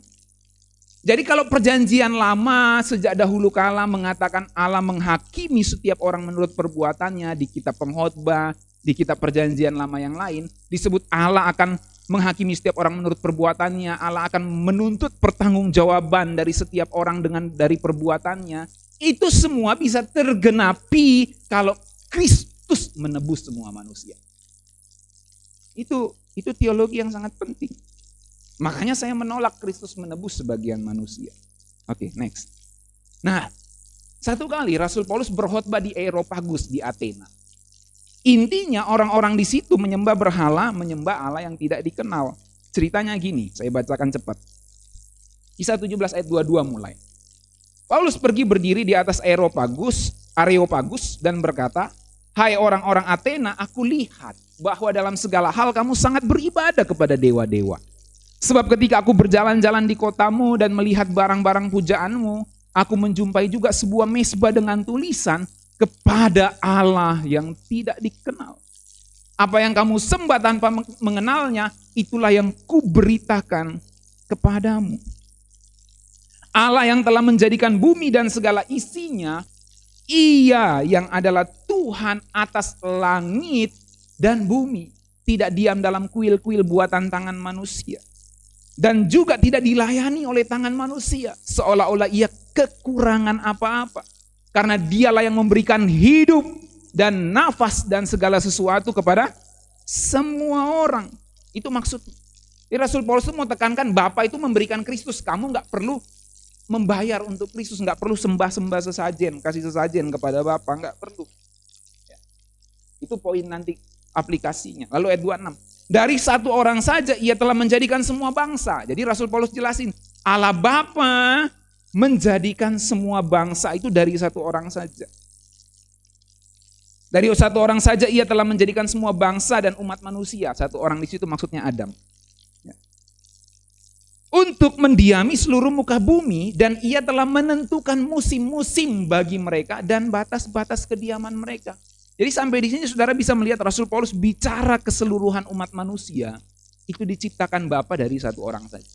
Jadi kalau perjanjian lama sejak dahulu kala mengatakan Allah menghakimi setiap orang menurut perbuatannya, di kitab pengkhotbah, di kitab perjanjian lama yang lain, disebut Allah akan menghakimi setiap orang menurut perbuatannya, Allah akan menuntut pertanggungjawaban dari setiap orang dari perbuatannya. Itu semua bisa tergenapi kalau Kristus menebus semua manusia. Itu teologi yang sangat penting. Makanya saya menolak Kristus menebus sebagian manusia. Oke, next. Nah, satu kali Rasul Paulus berkhotbah di Areopagus di Athena. Intinya orang-orang di situ menyembah berhala, menyembah Allah yang tidak dikenal. Ceritanya gini, saya bacakan cepat. Kisah 17 ayat 22 mulai. Paulus pergi berdiri di atas Areopagus dan berkata, "Hai orang-orang Athena, aku lihat bahwa dalam segala hal kamu sangat beribadah kepada dewa-dewa. Sebab ketika aku berjalan-jalan di kotamu dan melihat barang-barang pujaanmu, aku menjumpai juga sebuah mezbah dengan tulisan kepada Allah yang tidak dikenal. Apa yang kamu sembah tanpa mengenalnya, itulah yang kuberitakan kepadamu. Allah yang telah menjadikan bumi dan segala isinya, Ia yang adalah Tuhan atas langit dan bumi, tidak diam dalam kuil-kuil buatan tangan manusia. Dan juga tidak dilayani oleh tangan manusia, seolah-olah ia kekurangan apa-apa. Karena dialah yang memberikan hidup dan nafas dan segala sesuatu kepada semua orang. Itu maksudnya. Jadi Rasul Paulus itu mau tekankan Bapa itu memberikan Kristus. Kamu nggak perlu membayar untuk Kristus, nggak perlu sembah-sembah sesajen, kasih sesajen kepada Bapa, nggak perlu. Ya. Itu poin nanti aplikasinya. Lalu ayat 26. Dari satu orang saja ia telah menjadikan semua bangsa. Jadi Rasul Paulus jelasin, Allah Bapa menjadikan semua bangsa itu dari satu orang saja. Dari satu orang saja ia telah menjadikan semua bangsa dan umat manusia. Satu orang di situ maksudnya Adam. Ya. Untuk mendiami seluruh muka bumi, dan ia telah menentukan musim-musim bagi mereka dan batas-batas kediaman mereka. Jadi sampai di sini saudara bisa melihat Rasul Paulus bicara keseluruhan umat manusia itu diciptakan Bapa dari satu orang saja.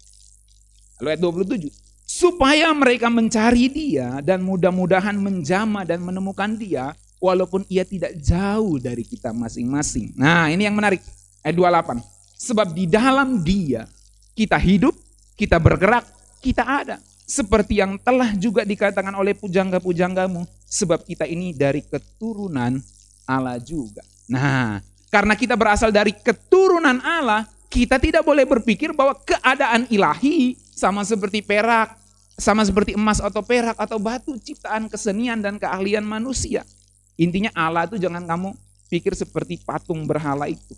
Lalu ayat 27. Supaya mereka mencari Dia dan mudah-mudahan menjamah dan menemukan Dia walaupun Ia tidak jauh dari kita masing-masing. Nah, ini yang menarik. Ayat 28. Sebab di dalam Dia kita hidup, kita bergerak, kita ada. Seperti yang telah juga dikatakan oleh pujangga-pujanggamu, sebab kita ini dari keturunan Allah juga. Nah, karena kita berasal dari keturunan Allah, kita tidak boleh berpikir bahwa keadaan ilahi sama seperti perak, sama seperti emas atau perak atau batu ciptaan kesenian dan keahlian manusia. Intinya Allah itu jangan kamu pikir seperti patung berhala itu.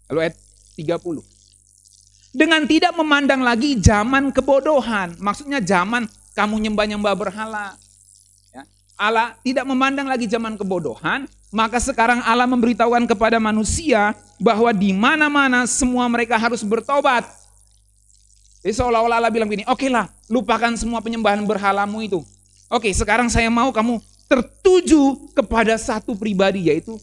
Lalu ayat 30. Dengan tidak memandang lagi zaman kebodohan. Maksudnya zaman kamu nyembah-nyembah berhala. Ya. Allah tidak memandang lagi zaman kebodohan. Maka sekarang Allah memberitahukan kepada manusia bahwa di mana-mana semua mereka harus bertobat. Jadi seolah-olah Allah bilang gini, oke lah, lupakan semua penyembahan berhalamu itu. Oke, sekarang saya mau kamu tertuju kepada satu pribadi, yaitu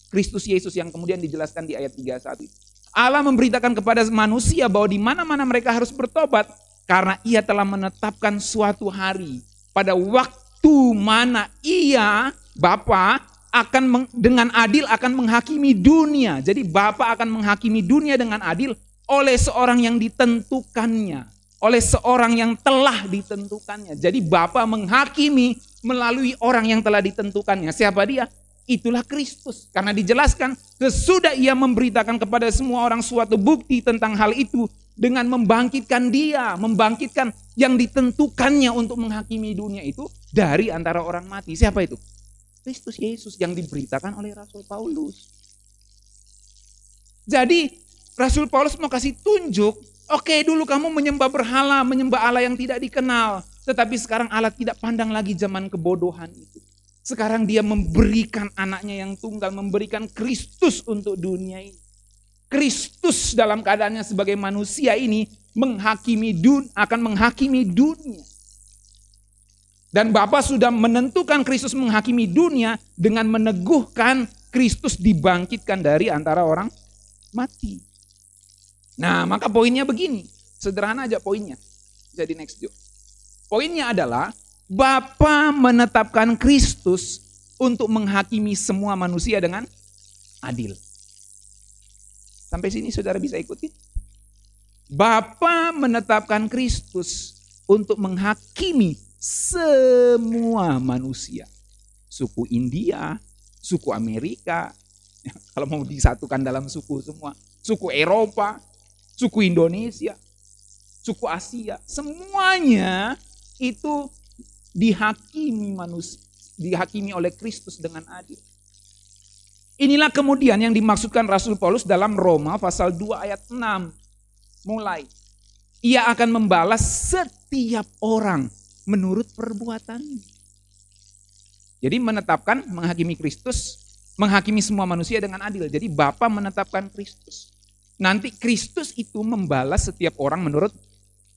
Kristus Yesus yang kemudian dijelaskan di ayat 31. Allah memberitakan kepada manusia bahwa di mana-mana mereka harus bertobat karena Ia telah menetapkan suatu hari pada waktu mana Ia, Bapa, akan dengan adil akan menghakimi dunia. Jadi Bapa akan menghakimi dunia dengan adil oleh seorang yang ditentukannya, oleh seorang yang telah ditentukannya. Jadi Bapa menghakimi melalui orang yang telah ditentukannya. Siapa dia? Itulah Kristus. Karena dijelaskan sesudah Ia memberitakan kepada semua orang suatu bukti tentang hal itu dengan membangkitkan Dia, membangkitkan yang ditentukannya untuk menghakimi dunia itu dari antara orang mati. Siapa itu? Kristus Yesus yang diberitakan oleh Rasul Paulus. Jadi Rasul Paulus mau kasih tunjuk, oke, dulu kamu menyembah berhala, menyembah Allah yang tidak dikenal. Tetapi sekarang Allah tidak pandang lagi zaman kebodohan itu. Sekarang Dia memberikan anaknya yang tunggal, memberikan Kristus untuk dunia ini. Kristus dalam keadaannya sebagai manusia ini akan menghakimi dunia. Dan Bapa sudah menentukan Kristus menghakimi dunia dengan meneguhkan Kristus dibangkitkan dari antara orang mati. Nah, maka poinnya begini, sederhana aja poinnya. Jadi next Joe. Poinnya adalah Bapa menetapkan Kristus untuk menghakimi semua manusia dengan adil. Sampai sini saudara bisa ikuti? Bapa menetapkan Kristus untuk menghakimi semua manusia. Suku India, suku Amerika, kalau mau disatukan dalam suku semua. Suku Eropa, suku Indonesia, suku Asia. Semuanya itu dihakimi oleh Kristus dengan adil. Inilah kemudian yang dimaksudkan Rasul Paulus dalam Roma pasal 2 ayat 6. Mulai. Ia akan membalas setiap orang menurut perbuatannya. Jadi menetapkan, menghakimi Kristus, menghakimi semua manusia dengan adil. Jadi Bapa menetapkan Kristus. Nanti Kristus itu membalas setiap orang menurut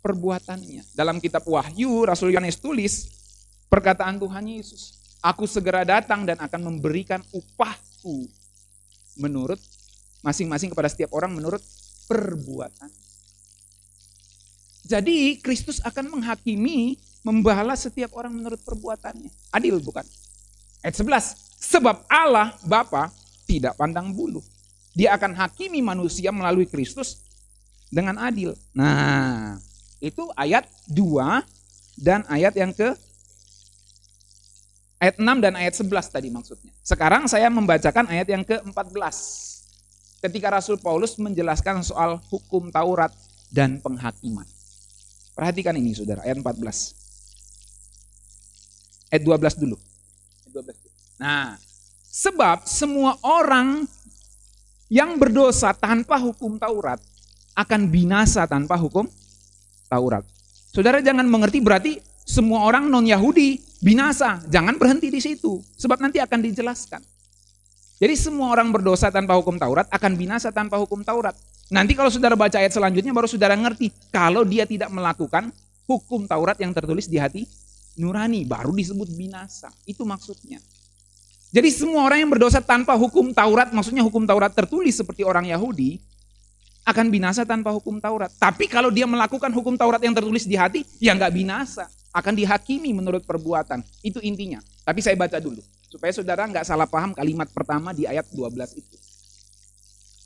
perbuatannya. Dalam kitab Wahyu, Rasul Yohanes tulis, perkataan Tuhan Yesus, aku segera datang dan akan memberikan upahku menurut masing-masing kepada setiap orang menurut perbuatan. Jadi Kristus akan menghakimi, membalas setiap orang menurut perbuatannya. Adil bukan? Ayat 11, sebab Allah Bapa tidak pandang bulu. Dia akan hakimi manusia melalui Kristus dengan adil. Nah, itu ayat 2 dan ayat yang Ayat 6 dan ayat 11 tadi maksudnya. Sekarang saya membacakan ayat yang ke-14. Ketika Rasul Paulus menjelaskan soal hukum Taurat dan penghakiman. Perhatikan ini saudara, ayat 14. Ayat 12 dulu. Nah, sebab semua orang yang berdosa tanpa hukum Taurat akan binasa tanpa hukum Taurat. Saudara jangan mengerti berarti semua orang non-Yahudi binasa. Jangan berhenti di situ, sebab nanti akan dijelaskan. Jadi semua orang berdosa tanpa hukum Taurat akan binasa tanpa hukum Taurat. Nanti kalau saudara baca ayat selanjutnya baru saudara ngerti. Kalau dia tidak melakukan hukum Taurat yang tertulis di hati nurani, baru disebut binasa. Itu maksudnya. Jadi semua orang yang berdosa tanpa hukum Taurat, maksudnya hukum Taurat tertulis seperti orang Yahudi, akan binasa tanpa hukum Taurat. Tapi kalau dia melakukan hukum Taurat yang tertulis di hati, ya nggak binasa. Akan dihakimi menurut perbuatan. Itu intinya. Tapi saya baca dulu. Supaya saudara nggak salah paham kalimat pertama di ayat 12 itu.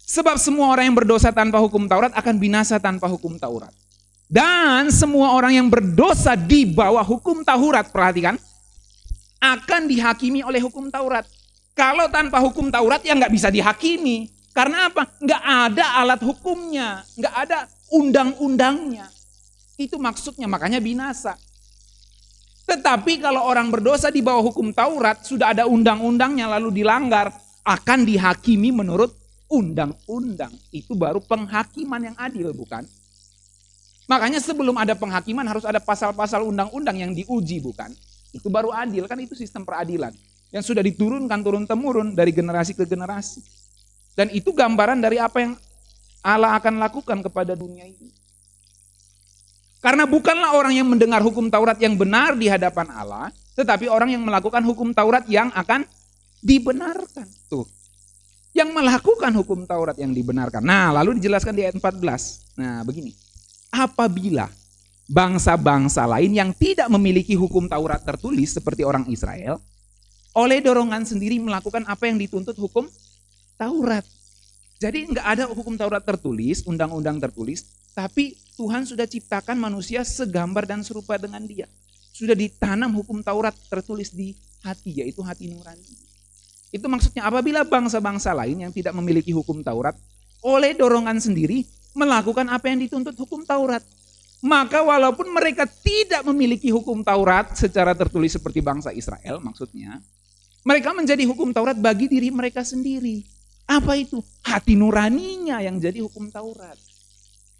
Sebab semua orang yang berdosa tanpa hukum Taurat akan binasa tanpa hukum Taurat. Dan semua orang yang berdosa di bawah hukum Taurat, perhatikan, akan dihakimi oleh hukum Taurat. Kalau tanpa hukum Taurat ya nggak bisa dihakimi. Karena apa? Nggak ada alat hukumnya, nggak ada undang-undangnya. Itu maksudnya, makanya binasa. Tetapi kalau orang berdosa di bawah hukum Taurat, sudah ada undang-undangnya lalu dilanggar, akan dihakimi menurut undang-undang. Itu baru penghakiman yang adil, bukan? Makanya sebelum ada penghakiman harus ada pasal-pasal undang-undang yang diuji, bukan? Itu baru adil, kan itu sistem peradilan. Yang sudah diturunkan turun-temurun dari generasi ke generasi. Dan itu gambaran dari apa yang Allah akan lakukan kepada dunia ini. Karena bukanlah orang yang mendengar hukum Taurat yang benar di hadapan Allah, tetapi orang yang melakukan hukum Taurat yang akan dibenarkan. Tuh. Yang melakukan hukum Taurat yang dibenarkan. Nah, lalu dijelaskan di ayat 14. Nah, begini. Apabila bangsa-bangsa lain yang tidak memiliki hukum Taurat tertulis seperti orang Israel, oleh dorongan sendiri melakukan apa yang dituntut hukum Taurat. Jadi nggak ada hukum Taurat tertulis, undang-undang tertulis, tapi Tuhan sudah ciptakan manusia segambar dan serupa dengan Dia. Sudah ditanam hukum Taurat tertulis di hati, yaitu hati nurani. Itu maksudnya apabila bangsa-bangsa lain yang tidak memiliki hukum Taurat, oleh dorongan sendiri melakukan apa yang dituntut hukum Taurat. Maka walaupun mereka tidak memiliki hukum Taurat secara tertulis seperti bangsa Israel, maksudnya, mereka menjadi hukum Taurat bagi diri mereka sendiri. Apa itu? Hati nuraninya yang jadi hukum Taurat.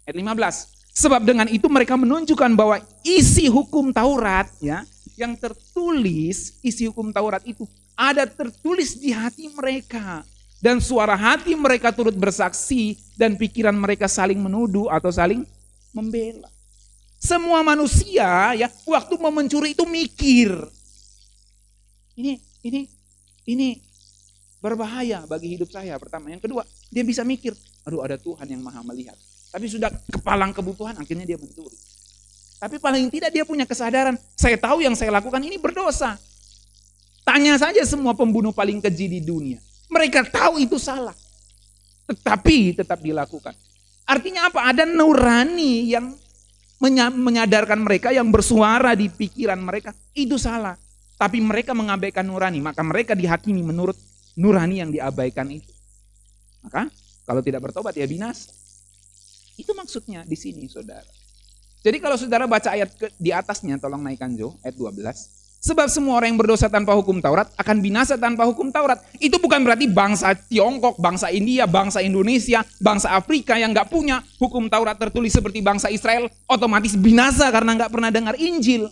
Ayat 15. Sebab dengan itu mereka menunjukkan bahwa isi hukum Taurat ya, yang tertulis, isi hukum Taurat itu ada tertulis di hati mereka. Dan suara hati mereka turut bersaksi dan pikiran mereka saling menuduh atau saling membela. Semua manusia ya waktu mau mencuri itu mikir. Ini berbahaya bagi hidup saya pertama. Yang kedua, dia bisa mikir, aduh ada Tuhan yang maha melihat. Tapi sudah kepalang kebutuhan, akhirnya dia mencuri. Tapi paling tidak dia punya kesadaran, saya tahu yang saya lakukan ini berdosa. Tanya saja semua pembunuh paling keji di dunia. Mereka tahu itu salah. Tetapi tetap dilakukan. Artinya apa? Ada nurani yang menyadarkan mereka, yang bersuara di pikiran mereka, itu salah. Tapi mereka mengabaikan nurani, maka mereka dihakimi menurut nurani yang diabaikan itu. Maka kalau tidak bertobat ya binasa. Itu maksudnya di sini saudara. Jadi kalau saudara baca ayat di atasnya, tolong naikkan Jo, ayat 12. Sebab semua orang yang berdosa tanpa hukum Taurat akan binasa tanpa hukum Taurat. Itu bukan berarti bangsa Tiongkok, bangsa India, bangsa Indonesia, bangsa Afrika yang gak punya hukum Taurat tertulis seperti bangsa Israel otomatis binasa karena gak pernah dengar Injil.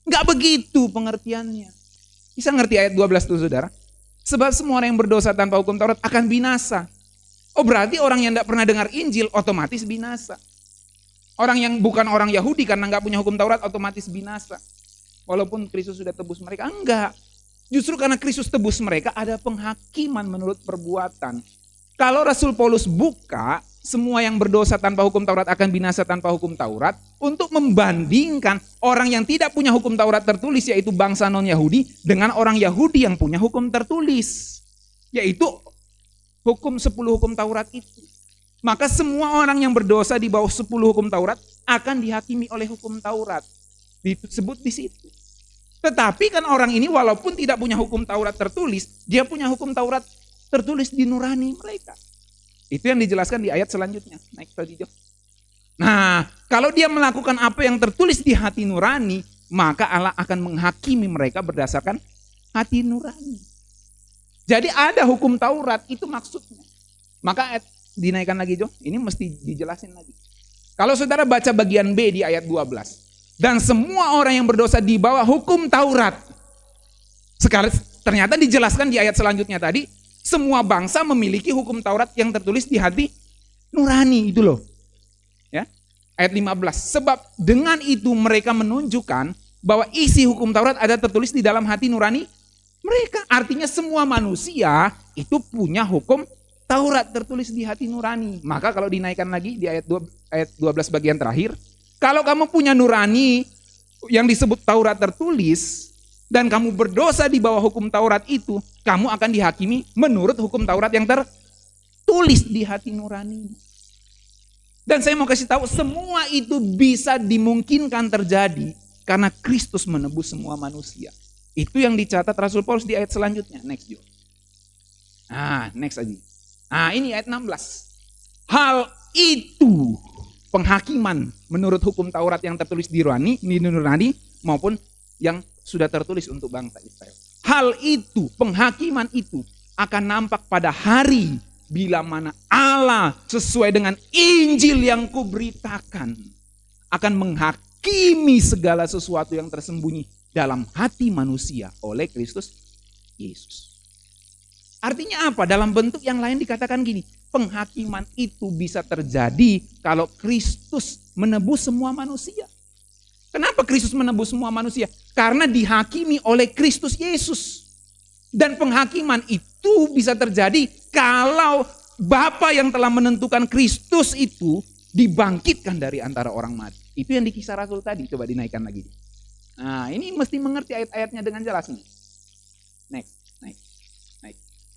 Gak begitu pengertiannya. Bisa ngerti ayat 12 tuh saudara? Sebab semua orang yang berdosa tanpa hukum Taurat akan binasa. Oh berarti orang yang gak pernah dengar Injil otomatis binasa. Orang yang bukan orang Yahudi karena gak punya hukum Taurat otomatis binasa. Walaupun Kristus sudah tebus mereka, enggak. Justru karena Kristus tebus mereka ada penghakiman menurut perbuatan. Kalau Rasul Paulus buka, semua yang berdosa tanpa hukum Taurat akan binasa tanpa hukum Taurat, untuk membandingkan orang yang tidak punya hukum Taurat tertulis, yaitu bangsa non-Yahudi, dengan orang Yahudi yang punya hukum tertulis, yaitu hukum 10 hukum Taurat itu. Maka semua orang yang berdosa di bawah 10 hukum Taurat akan dihakimi oleh hukum Taurat. Disebut di situ. Tetapi kan orang ini walaupun tidak punya hukum Taurat tertulis, dia punya hukum Taurat tertulis di nurani mereka. Itu yang dijelaskan di ayat selanjutnya. Naik tadi Jo. Nah, kalau dia melakukan apa yang tertulis di hati nurani, maka Allah akan menghakimi mereka berdasarkan hati nurani. Jadi ada hukum Taurat, itu maksudnya. Maka ayat dinaikkan lagi Jo, ini mesti dijelasin lagi. Kalau saudara baca bagian B di ayat 12. Dan semua orang yang berdosa di bawah hukum Taurat. Sekarang ternyata dijelaskan di ayat selanjutnya tadi, semua bangsa memiliki hukum Taurat yang tertulis di hati nurani itu loh. Ya. Ayat 15. Sebab dengan itu mereka menunjukkan bahwa isi hukum Taurat ada tertulis di dalam hati nurani mereka. Artinya semua manusia itu punya hukum Taurat tertulis di hati nurani. Maka kalau dinaikkan lagi di ayat 12 bagian terakhir, kalau kamu punya nurani yang disebut Taurat tertulis dan kamu berdosa di bawah hukum Taurat itu, kamu akan dihakimi menurut hukum Taurat yang tertulis di hati nurani. Dan saya mau kasih tahu, semua itu bisa dimungkinkan terjadi karena Kristus menebus semua manusia. Itu yang dicatat Rasul Paulus di ayat selanjutnya. Next Jo. Next aja. Ini ayat 16. Hal itu penghakiman menurut hukum Taurat yang tertulis di nurani maupun yang sudah tertulis untuk bangsa Israel. Hal itu, penghakiman itu akan nampak pada hari bila mana Allah sesuai dengan Injil yang kuberitakan akan menghakimi segala sesuatu yang tersembunyi dalam hati manusia oleh Kristus Yesus. Artinya apa? Dalam bentuk yang lain dikatakan gini, penghakiman itu bisa terjadi kalau Kristus menebus semua manusia. Kenapa Kristus menebus semua manusia? Karena dihakimi oleh Kristus Yesus. Dan penghakiman itu bisa terjadi kalau Bapa yang telah menentukan Kristus itu dibangkitkan dari antara orang mati. Itu yang di Kisah Rasul tadi, coba dinaikkan lagi. Ini mesti mengerti ayat-ayatnya dengan jelas nih. Next.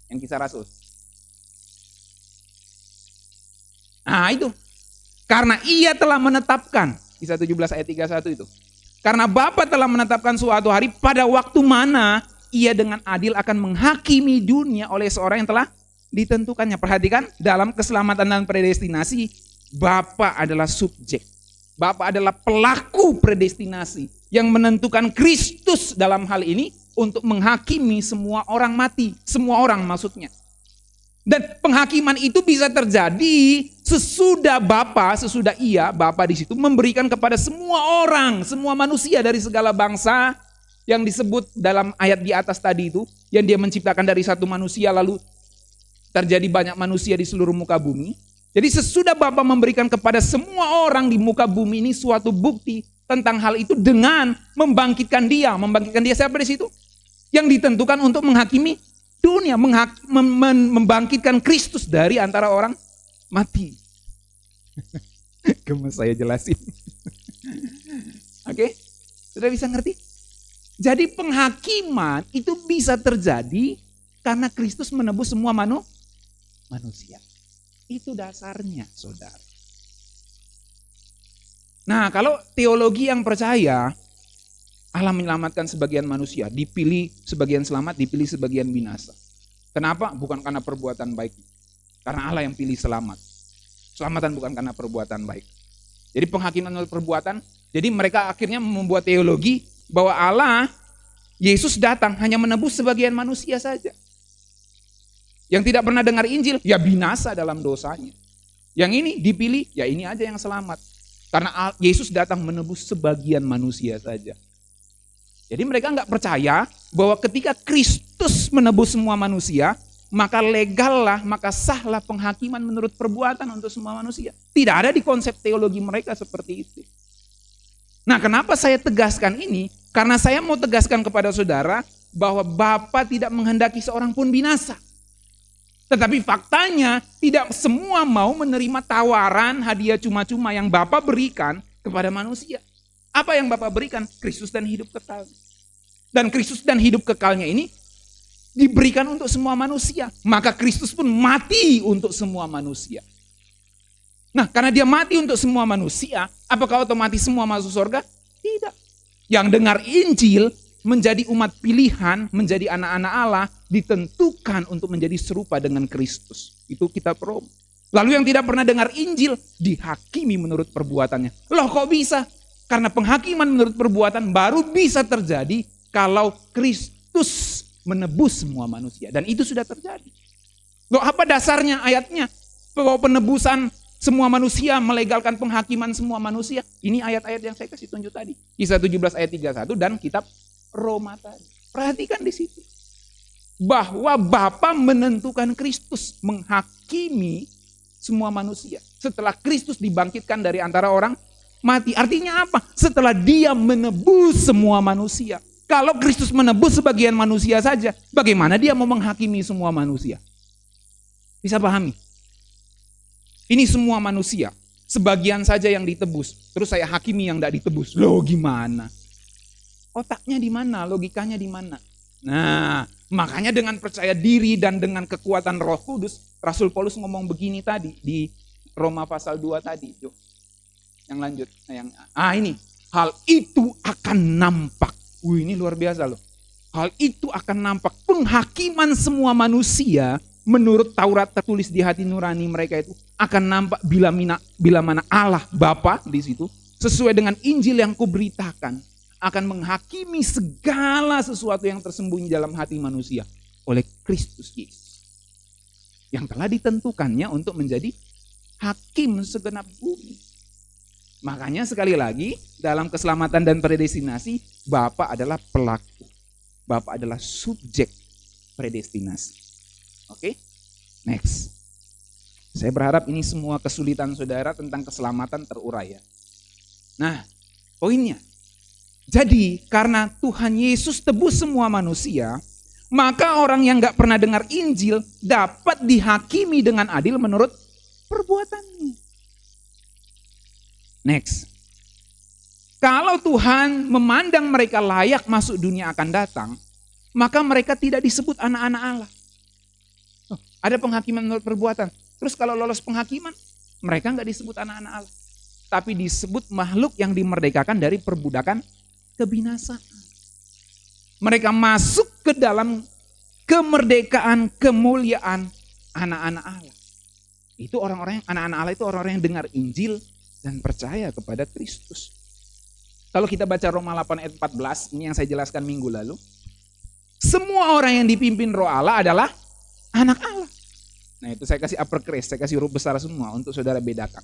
Yang Kisah Rasul. Itu. Karena ia telah menetapkan, Kisah 17 ayat 31 itu. Karena Bapa telah menetapkan suatu hari pada waktu mana ia dengan adil akan menghakimi dunia oleh seorang yang telah ditentukannya. Perhatikan, dalam keselamatan dan predestinasi, Bapa adalah subjek. Bapa adalah pelaku predestinasi yang menentukan Kristus dalam hal ini untuk menghakimi semua orang mati. Semua orang maksudnya. Dan penghakiman itu bisa terjadi sesudah Bapa di situ memberikan kepada semua orang, semua manusia dari segala bangsa yang disebut dalam ayat di atas tadi itu, yang dia menciptakan dari satu manusia lalu terjadi banyak manusia di seluruh muka bumi. Jadi sesudah Bapa memberikan kepada semua orang di muka bumi ini suatu bukti tentang hal itu dengan membangkitkan dia siapa di situ? Yang ditentukan untuk menghakimi dunia, membangkitkan Kristus dari antara orang mati. Gemes saya jelasin. Oke, sudah bisa ngerti? Jadi penghakiman itu bisa terjadi karena Kristus menebus semua manusia. Itu dasarnya, saudara. Nah, kalau teologi yang percaya Allah menyelamatkan sebagian manusia, dipilih sebagian selamat, dipilih sebagian binasa. Kenapa? Bukan karena perbuatan baik. Karena Allah yang pilih selamat. Selamatan bukan karena perbuatan baik. Jadi penghakiman oleh perbuatan, jadi mereka akhirnya membuat teologi bahwa Allah, Yesus datang hanya menebus sebagian manusia saja. Yang tidak pernah dengar Injil, ya binasa dalam dosanya. Yang ini dipilih, ya ini aja yang selamat. Karena Yesus datang menebus sebagian manusia saja. Jadi mereka nggak percaya bahwa ketika Kristus menebus semua manusia, maka legallah, maka sahlah penghakiman menurut perbuatan untuk semua manusia. Tidak ada di konsep teologi mereka seperti itu. Nah, kenapa saya tegaskan ini? Karena saya mau tegaskan kepada saudara bahwa Bapa tidak menghendaki seorang pun binasa. Tetapi faktanya tidak semua mau menerima tawaran hadiah cuma-cuma yang Bapa berikan kepada manusia. Apa yang Bapa berikan? Kristus dan hidup kekal. Dan Kristus dan hidup kekalnya ini diberikan untuk semua manusia. Maka Kristus pun mati untuk semua manusia. Nah, karena dia mati untuk semua manusia, apakah otomatis semua masuk surga? Tidak. Yang dengar Injil menjadi umat pilihan, menjadi anak-anak Allah, ditentukan untuk menjadi serupa dengan Kristus. Itu kitab Roma. Lalu yang tidak pernah dengar Injil, dihakimi menurut perbuatannya. Loh kok bisa? Karena penghakiman menurut perbuatan baru bisa terjadi kalau Kristus menebus semua manusia. Dan itu sudah terjadi. Loh apa dasarnya ayatnya? Bahwa penebusan semua manusia melegalkan penghakiman semua manusia. Ini ayat-ayat yang saya kasih tunjuk tadi. Kisah 17 ayat 31 dan kitab Roma tadi. Perhatikan di situ. Bahwa Bapa menentukan Kristus menghakimi semua manusia. Setelah Kristus dibangkitkan dari antara orang mati. Artinya apa? Setelah dia menebus semua manusia. Kalau Kristus menebus sebagian manusia saja, bagaimana dia mau menghakimi semua manusia? Bisa pahami? Ini semua manusia, sebagian saja yang ditebus. Terus saya hakimi yang tidak ditebus. Loh gimana? Otaknya di mana? Logikanya di mana? Nah, makanya dengan percaya diri dan dengan kekuatan Roh Kudus, Rasul Paulus ngomong begini tadi di Roma pasal 2 tadi. Yuk. Yang lanjut. Ini. Hal itu akan nampak. Ini luar biasa loh. Hal itu akan nampak. Penghakiman semua manusia menurut Taurat tertulis di hati nurani mereka itu akan nampak bila mana Allah Bapa di situ sesuai dengan Injil yang kuberitakan akan menghakimi segala sesuatu yang tersembunyi dalam hati manusia oleh Kristus Yesus yang telah ditentukannya untuk menjadi hakim segenap bumi. Makanya sekali lagi dalam keselamatan dan predestinasi Bapa adalah pelaku, Bapa adalah subjek predestinasi. Oke, next. Saya berharap ini semua kesulitan saudara tentang keselamatan terurai ya. Nah, poinnya. Jadi karena Tuhan Yesus tebus semua manusia, maka orang yang gak pernah dengar Injil dapat dihakimi dengan adil menurut perbuatannya. Next. Kalau Tuhan memandang mereka layak masuk dunia akan datang, maka mereka tidak disebut anak-anak Allah. Ada penghakiman menurut perbuatan. Terus kalau lolos penghakiman, mereka nggak disebut anak-anak Allah. Tapi disebut makhluk yang dimerdekakan dari perbudakan kebinasaan. Mereka masuk ke dalam kemerdekaan, kemuliaan anak-anak Allah. Itu orang-orang yang anak-anak Allah itu orang-orang yang dengar Injil dan percaya kepada Kristus. Kalau kita baca Roma 8 ayat 14, ini yang saya jelaskan minggu lalu. Semua orang yang dipimpin Roh Allah adalah anak Allah. Nah itu saya kasih uppercase, saya kasih huruf besar semua untuk saudara bedakan.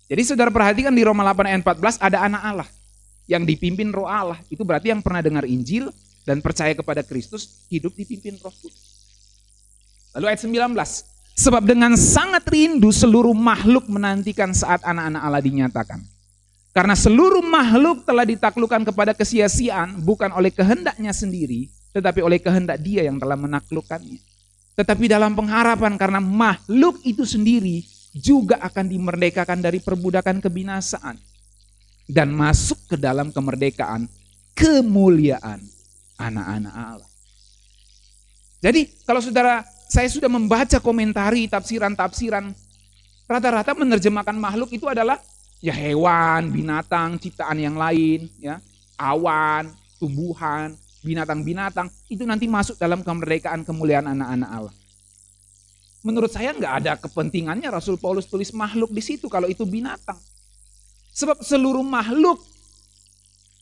Jadi saudara perhatikan di Roma 8 ayat 14 ada anak Allah yang dipimpin Roh Allah. Itu berarti yang pernah dengar Injil dan percaya kepada Kristus hidup dipimpin Roh Kudus. Lalu ayat 19. Sebab dengan sangat rindu seluruh makhluk menantikan saat anak-anak Allah dinyatakan. Karena seluruh makhluk telah ditaklukkan kepada kesia-siaan bukan oleh kehendaknya sendiri, tetapi oleh kehendak Dia yang telah menaklukkannya. Tetapi dalam pengharapan karena makhluk itu sendiri juga akan dimerdekakan dari perbudakan kebinasaan dan masuk ke dalam kemerdekaan kemuliaan anak-anak Allah. Jadi kalau saudara, saya sudah membaca komentari tafsiran-tafsiran, rata-rata menerjemahkan makhluk itu adalah ya hewan, binatang, ciptaan yang lain, ya, awan, tumbuhan, binatang-binatang, itu nanti masuk dalam kemerdekaan kemuliaan anak-anak Allah. Menurut saya nggak ada kepentingannya Rasul Paulus tulis makhluk di situ kalau itu binatang. Sebab seluruh makhluk,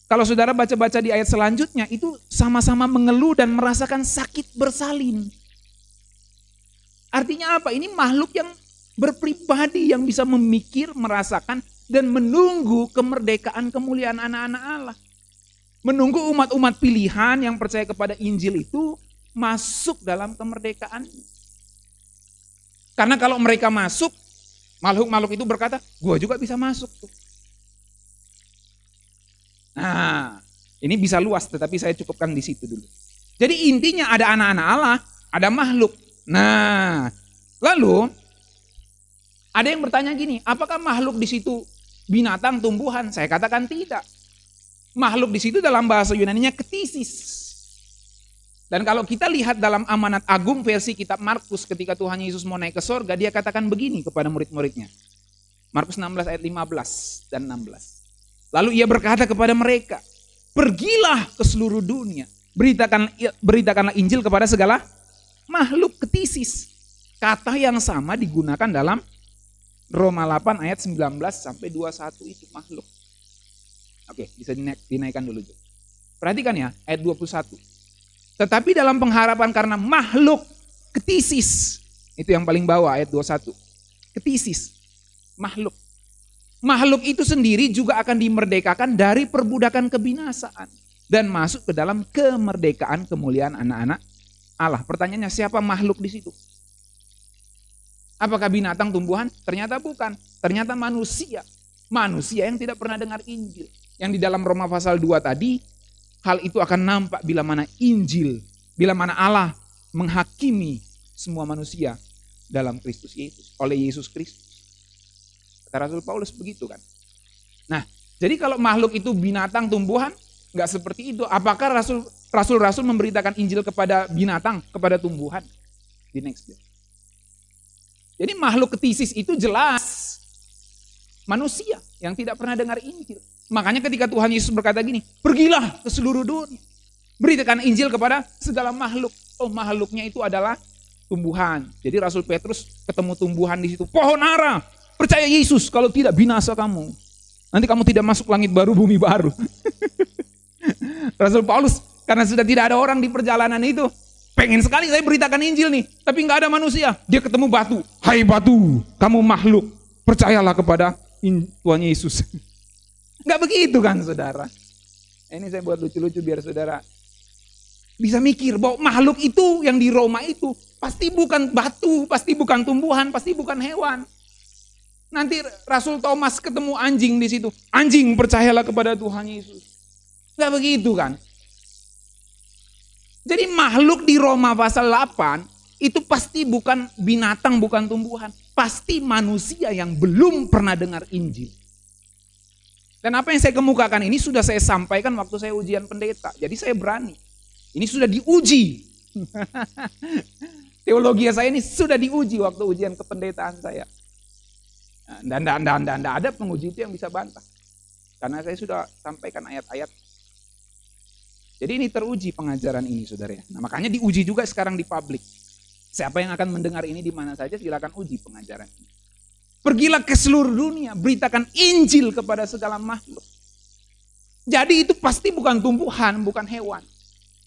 kalau saudara baca-baca di ayat selanjutnya, itu sama-sama mengeluh dan merasakan sakit bersalin. Artinya apa? Ini makhluk yang berpribadi, yang bisa memikir, merasakan, dan menunggu kemerdekaan kemuliaan anak-anak Allah. Menunggu umat-umat pilihan yang percaya kepada Injil itu masuk dalam kemerdekaan. Karena kalau mereka masuk, makhluk-makhluk itu berkata, gua juga bisa masuk tuh. Nah, ini bisa luas tetapi saya cukupkan di situ dulu. Jadi intinya ada anak-anak Allah, ada makhluk. Nah, lalu ada yang bertanya gini, apakah makhluk di situ binatang, tumbuhan? Saya katakan tidak. Makhluk di situ dalam bahasa Yunaninya ktisis. Dan kalau kita lihat dalam amanat agung versi kitab Markus ketika Tuhan Yesus mau naik ke sorga, dia katakan begini kepada murid-muridnya. Markus 16 ayat 15 dan 16. Lalu ia berkata kepada mereka, Pergilah ke seluruh dunia. Beritakanlah Injil kepada segala makhluk, ketisis. Kata yang sama digunakan dalam Roma 8 ayat 19 sampai 21 itu makhluk. Oke, bisa dinaikkan dulu. Perhatikan ya, ayat 21. Tetapi dalam pengharapan karena makhluk, ketisis. Itu yang paling bawah ayat 21. Ketisis, makhluk. Makhluk itu sendiri juga akan dimerdekakan dari perbudakan kebinasaan. Dan masuk ke dalam kemerdekaan kemuliaan anak-anak Allah. Pertanyaannya, siapa makhluk di situ? Apakah binatang, tumbuhan? Ternyata bukan. Ternyata manusia. Manusia yang tidak pernah dengar Injil. Yang di dalam Roma pasal 2 tadi, hal itu akan nampak bila mana Injil, bila mana Allah menghakimi semua manusia dalam Kristus Yesus, oleh Yesus Kristus. Kata Rasul Paulus begitu kan. Nah, jadi kalau makhluk itu binatang, tumbuhan, nggak seperti itu. Apakah rasul-rasul memberitakan Injil kepada binatang, kepada tumbuhan? Di next day. Jadi makhluk ketisis itu jelas manusia yang tidak pernah dengar Injil. Makanya ketika Tuhan Yesus berkata gini, pergilah ke seluruh dunia, beritakan Injil kepada segala makhluk. Oh, makhluknya itu adalah tumbuhan. Jadi Rasul Petrus ketemu tumbuhan di situ. Pohon ara, percaya Yesus, kalau tidak binasa kamu. Nanti kamu tidak masuk langit baru, bumi baru. Rasul Paulus karena sudah tidak ada orang di perjalanan itu, pengen sekali saya beritakan Injil nih, tapi nggak ada manusia. Dia ketemu batu. Hai batu, kamu makhluk, percayalah kepada Tuhan Yesus. Nggak begitu kan saudara? Ini saya buat lucu-lucu biar saudara bisa mikir bahwa makhluk itu yang di Roma itu pasti bukan batu, pasti bukan tumbuhan, pasti bukan hewan. Nanti Rasul Thomas ketemu anjing di situ. Anjing, percayalah kepada Tuhan Yesus. Nggak begitu kan? Jadi makhluk di Roma pasal 8 itu pasti bukan binatang, bukan tumbuhan. Pasti manusia yang belum pernah dengar Injil. Dan apa yang saya kemukakan ini sudah saya sampaikan waktu saya ujian pendeta. Jadi saya berani. Ini sudah diuji. Teologi saya ini sudah diuji waktu ujian kependetaan saya. Dan tidak ada penguji itu yang bisa bantah. Karena saya sudah sampaikan ayat-ayat. Jadi ini teruji pengajaran ini saudara ya. Nah, makanya diuji juga sekarang di publik. Siapa yang akan mendengar ini di mana saja silakan uji pengajaran ini. Pergilah ke seluruh dunia, beritakan Injil kepada segala makhluk. Jadi itu pasti bukan tumbuhan, bukan hewan.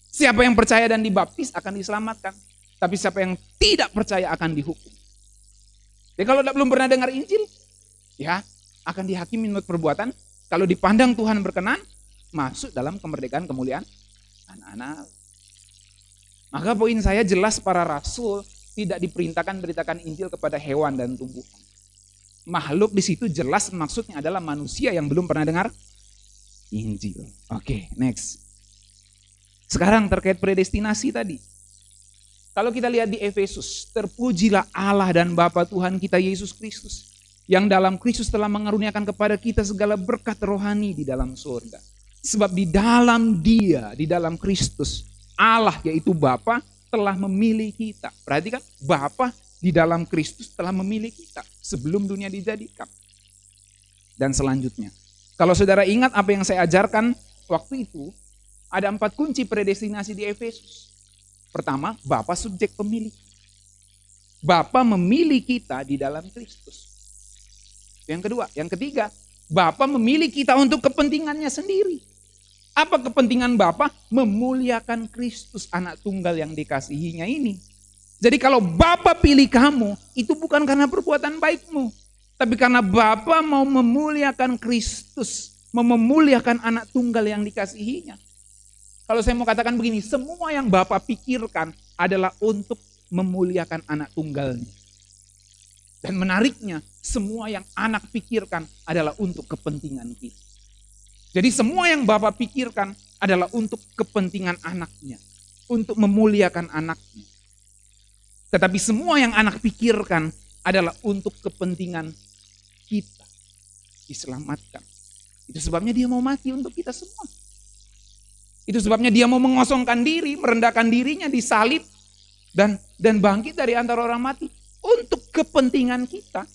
Siapa yang percaya dan dibaptis akan diselamatkan. Tapi siapa yang tidak percaya akan dihukum. Jadi kalau belum pernah dengar Injil, ya akan dihakimi menurut perbuatan. Kalau dipandang Tuhan berkenan, masuk dalam kemerdekaan kemuliaan anak-anak. Maka poin saya jelas, para rasul tidak diperintahkan beritakan Injil kepada hewan dan tumbuhan. Makhluk di situ jelas maksudnya adalah manusia yang belum pernah dengar Injil. Oke, next. Sekarang terkait predestinasi tadi. Kalau kita lihat di Efesus, terpujilah Allah dan Bapa Tuhan kita Yesus Kristus, yang dalam Kristus telah mengaruniakan kepada kita segala berkat rohani di dalam surga. Sebab di dalam Dia, di dalam Kristus, Allah yaitu Bapa telah memilih kita. Perhatikan, Bapa di dalam Kristus telah memilih kita sebelum dunia dijadikan. Dan selanjutnya, kalau saudara ingat apa yang saya ajarkan waktu itu, ada 4 kunci predestinasi di Efesus. Pertama, Bapa subjek pemilih. Bapa memilih kita di dalam Kristus. Yang kedua, yang ketiga, Bapa memilih kita untuk kepentingannya sendiri. Apa kepentingan Bapa? Memuliakan Kristus, anak tunggal yang dikasihinya ini. Jadi kalau Bapa pilih kamu, itu bukan karena perbuatan baikmu, tapi karena Bapa mau memuliakan Kristus, memuliakan anak tunggal yang dikasihinya. Kalau saya mau katakan begini, semua yang Bapa pikirkan adalah untuk memuliakan anak tunggalnya. Dan menariknya, semua yang anak pikirkan adalah untuk kepentingan kita. Jadi semua yang Bapa pikirkan adalah untuk kepentingan anaknya, untuk memuliakan anaknya. Tetapi semua yang anak pikirkan adalah untuk kepentingan kita, diselamatkan. Itu sebabnya Dia mau mati untuk kita semua. Itu sebabnya Dia mau mengosongkan diri, merendahkan dirinya, disalib, dan bangkit dari antara orang mati untuk kepentingan kita.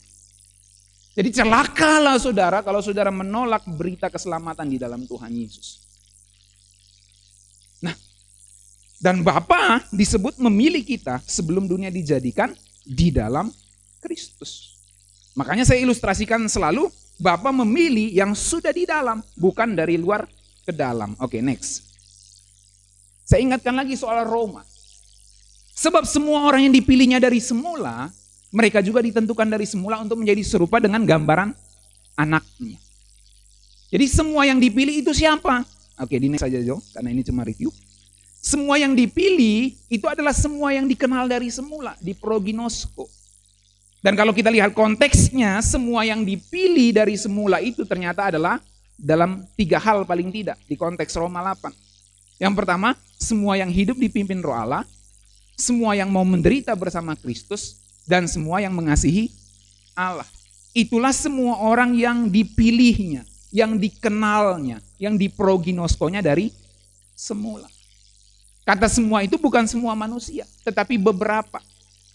Jadi celakalah saudara kalau saudara menolak berita keselamatan di dalam Tuhan Yesus. Nah, dan Bapa disebut memilih kita sebelum dunia dijadikan di dalam Kristus. Makanya saya ilustrasikan selalu, Bapa memilih yang sudah di dalam, bukan dari luar ke dalam. Oke, next. Saya ingatkan lagi soal Roma. Sebab semua orang yang dipilihnya dari semula, mereka juga ditentukan dari semula untuk menjadi serupa dengan gambaran anaknya. Jadi semua yang dipilih itu siapa? Oke, di next saja Jo, karena ini cuma review. Semua yang dipilih itu adalah semua yang dikenal dari semula, di proginosko. Dan kalau kita lihat konteksnya, semua yang dipilih dari semula itu ternyata adalah dalam 3 hal paling tidak di konteks Roma 8. Yang pertama, semua yang hidup dipimpin Roh Allah, semua yang mau menderita bersama Kristus, dan semua yang mengasihi Allah. Itulah semua orang yang dipilihnya, yang dikenalnya, yang diproginoskonya dari semula. Kata semua itu bukan semua manusia, tetapi beberapa.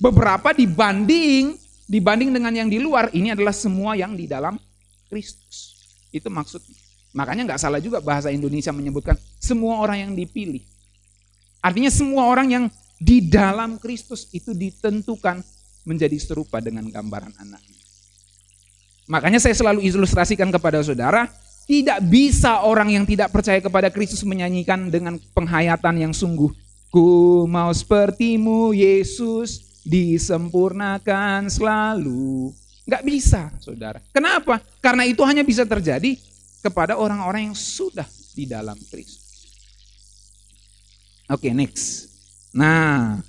Beberapa dibanding dengan yang di luar, ini adalah semua yang di dalam Kristus. Itu maksudnya. Makanya nggak salah juga bahasa Indonesia menyebutkan semua orang yang dipilih. Artinya semua orang yang di dalam Kristus itu ditentukan menjadi serupa dengan gambaran anaknya. Makanya saya selalu ilustrasikan kepada saudara, tidak bisa orang yang tidak percaya kepada Kristus menyanyikan dengan penghayatan yang sungguh. Ku mau sepertimu Yesus, disempurnakan selalu. Nggak bisa saudara. Kenapa? Karena itu hanya bisa terjadi kepada orang-orang yang sudah di dalam Kristus. Oke, next. Nah,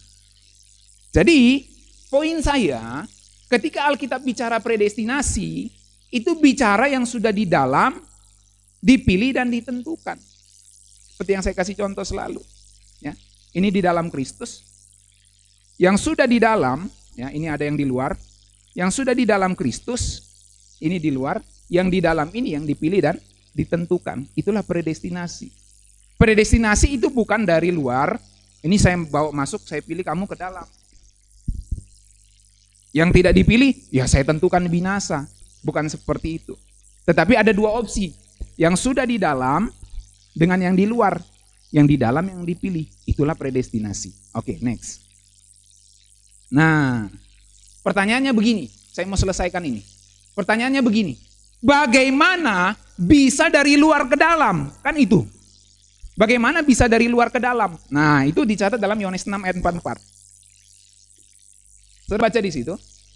jadi poin saya, ketika Alkitab bicara predestinasi, itu bicara yang sudah di dalam, dipilih dan ditentukan. Seperti yang saya kasih contoh selalu. Ya, ini di dalam Kristus. Yang sudah di dalam, ya ini ada yang di luar. Yang sudah di dalam Kristus, ini di luar. Yang di dalam ini yang dipilih dan ditentukan. Itulah predestinasi. Predestinasi itu bukan dari luar. Ini saya bawa masuk, saya pilih kamu ke dalam. Yang tidak dipilih, ya saya tentukan binasa. Bukan seperti itu. Tetapi ada 2 opsi. Yang sudah di dalam dengan yang di luar. Yang di dalam yang dipilih. Itulah predestinasi. Oke, next. Nah, pertanyaannya begini. Saya mau selesaikan ini. Pertanyaannya begini. Bagaimana bisa dari luar ke dalam? Kan itu. Bagaimana bisa dari luar ke dalam? Nah, itu dicatat dalam Yohanes 6 ayat 44. Saya baca di situ.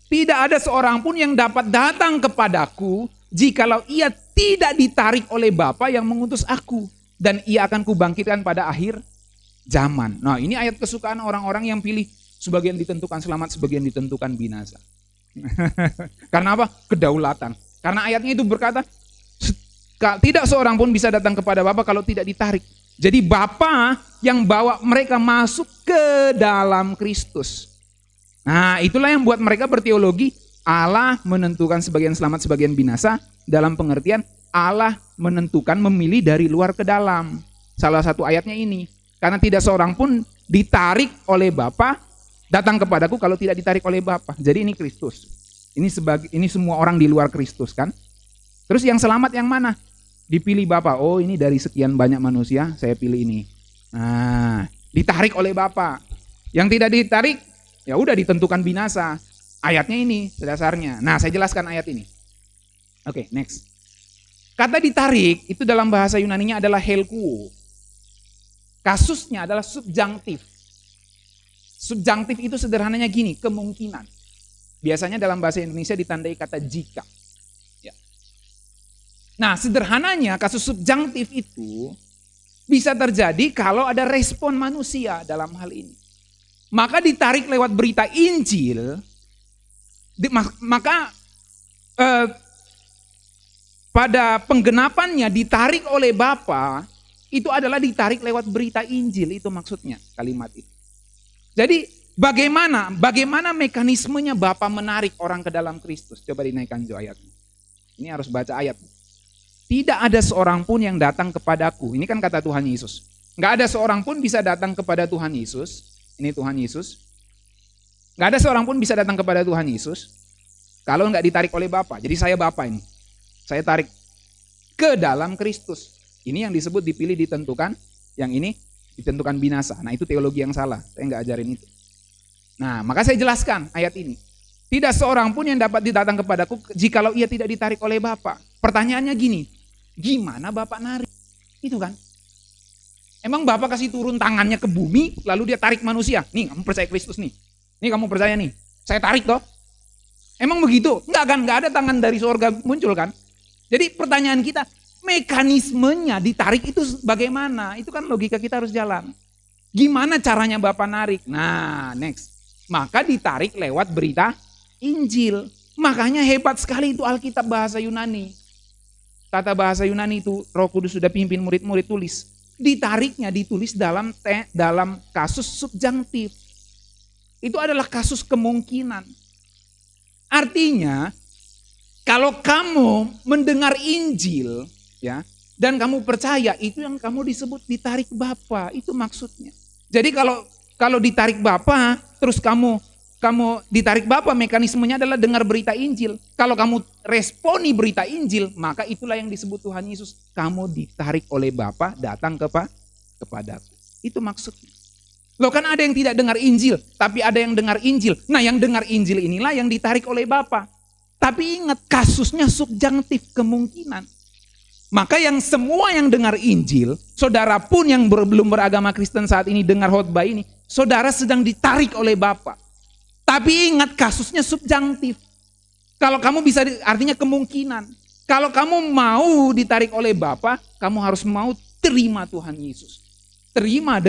Tidak ada seorang pun yang dapat datang kepadaku jikalau ia tidak ditarik oleh Bapa yang mengutus aku, dan ia akan kubangkitkan pada akhir zaman. Nah, ini ayat kesukaan orang-orang yang pilih sebagian ditentukan selamat, sebagian ditentukan binasa. Karena apa? Kedaulatan. Karena ayatnya itu berkata, tidak seorang pun bisa datang kepada Bapa kalau tidak ditarik. Jadi Bapa yang bawa mereka masuk ke dalam Kristus. Nah, itulah yang buat mereka berteologi Allah menentukan sebagian selamat, sebagian binasa, dalam pengertian Allah menentukan memilih dari luar ke dalam. Salah satu ayatnya ini, karena tidak seorang pun ditarik oleh Bapa datang kepadaku kalau tidak ditarik oleh Bapa. Jadi ini Kristus. Ini semua orang di luar Kristus kan. Terus yang selamat yang mana? Dipilih Bapa. Oh, ini dari sekian banyak manusia, saya pilih ini. Nah, ditarik oleh Bapa. Yang tidak ditarik, ya udah ditentukan binasa. Ayatnya ini dasarnya. Nah, saya jelaskan ayat ini. Oke, next. Kata ditarik itu dalam bahasa Yunaninya adalah helkuo. Kasusnya adalah subjunktif. Subjunktif itu sederhananya gini, kemungkinan. Biasanya dalam bahasa Indonesia ditandai kata jika. Ya. Nah, sederhananya kasus subjunktif itu bisa terjadi kalau ada respon manusia dalam hal ini. Maka ditarik lewat berita Injil, maka pada penggenapannya ditarik oleh Bapa, itu adalah ditarik lewat berita Injil, itu maksudnya kalimat itu. Jadi bagaimana mekanismenya Bapa menarik orang ke dalam Kristus? Coba dinaikkan Jo ayatnya. Ini harus baca ayat. Tidak ada seorang pun yang datang kepadaku. Ini kan kata Tuhan Yesus. Nggak ada seorang pun bisa datang kepada Tuhan Yesus. Ini Tuhan Yesus. Nggak ada seorang pun bisa datang kepada Tuhan Yesus kalau nggak ditarik oleh Bapa. Jadi saya Bapa ini. Saya tarik ke dalam Kristus. Ini yang disebut dipilih ditentukan. Yang ini ditentukan binasa. Nah itu teologi yang salah, saya nggak ajarin itu. Nah maka saya jelaskan ayat ini. Tidak seorang pun yang dapat datang kepadaku jikalau ia tidak ditarik oleh Bapa. Pertanyaannya gini, gimana Bapak narik? Itu kan. Emang Bapak kasih turun tangannya ke bumi, lalu dia tarik manusia. Nih kamu percaya Kristus nih. Nih kamu percaya nih. Saya tarik toh. Emang begitu? Enggak kan, enggak ada tangan dari surga muncul kan. Jadi pertanyaan kita, mekanismenya ditarik itu bagaimana? Itu kan logika kita harus jalan. Gimana caranya Bapak narik? Nah next. Maka ditarik lewat berita Injil. Makanya hebat sekali itu Alkitab bahasa Yunani. Kata bahasa Yunani itu Roh Kudus sudah pimpin murid-murid tulis. Ditariknya ditulis dalam kasus subjunktif. Itu adalah kasus kemungkinan. Artinya kalau kamu mendengar Injil ya dan kamu percaya, itu yang kamu disebut ditarik Bapa, itu maksudnya. Jadi kalau ditarik Bapa terus kamu ditarik Bapa, mekanismenya adalah dengar berita Injil. Kalau kamu responi berita Injil, maka itulah yang disebut Tuhan Yesus. Kamu ditarik oleh Bapa, datang kepadaku. Itu maksudnya. Loh kan ada yang tidak dengar Injil, tapi ada yang dengar Injil. Nah yang dengar Injil inilah yang ditarik oleh Bapa. Tapi ingat, kasusnya subjunktif, kemungkinan. Maka yang semua yang dengar Injil, saudara pun yang belum beragama Kristen saat ini dengar khotbah ini, saudara sedang ditarik oleh Bapa. Tapi ingat, kasusnya subjunktif. Kalau kamu bisa, artinya kemungkinan. Kalau kamu mau ditarik oleh Bapa, kamu harus mau terima Tuhan Yesus. Terima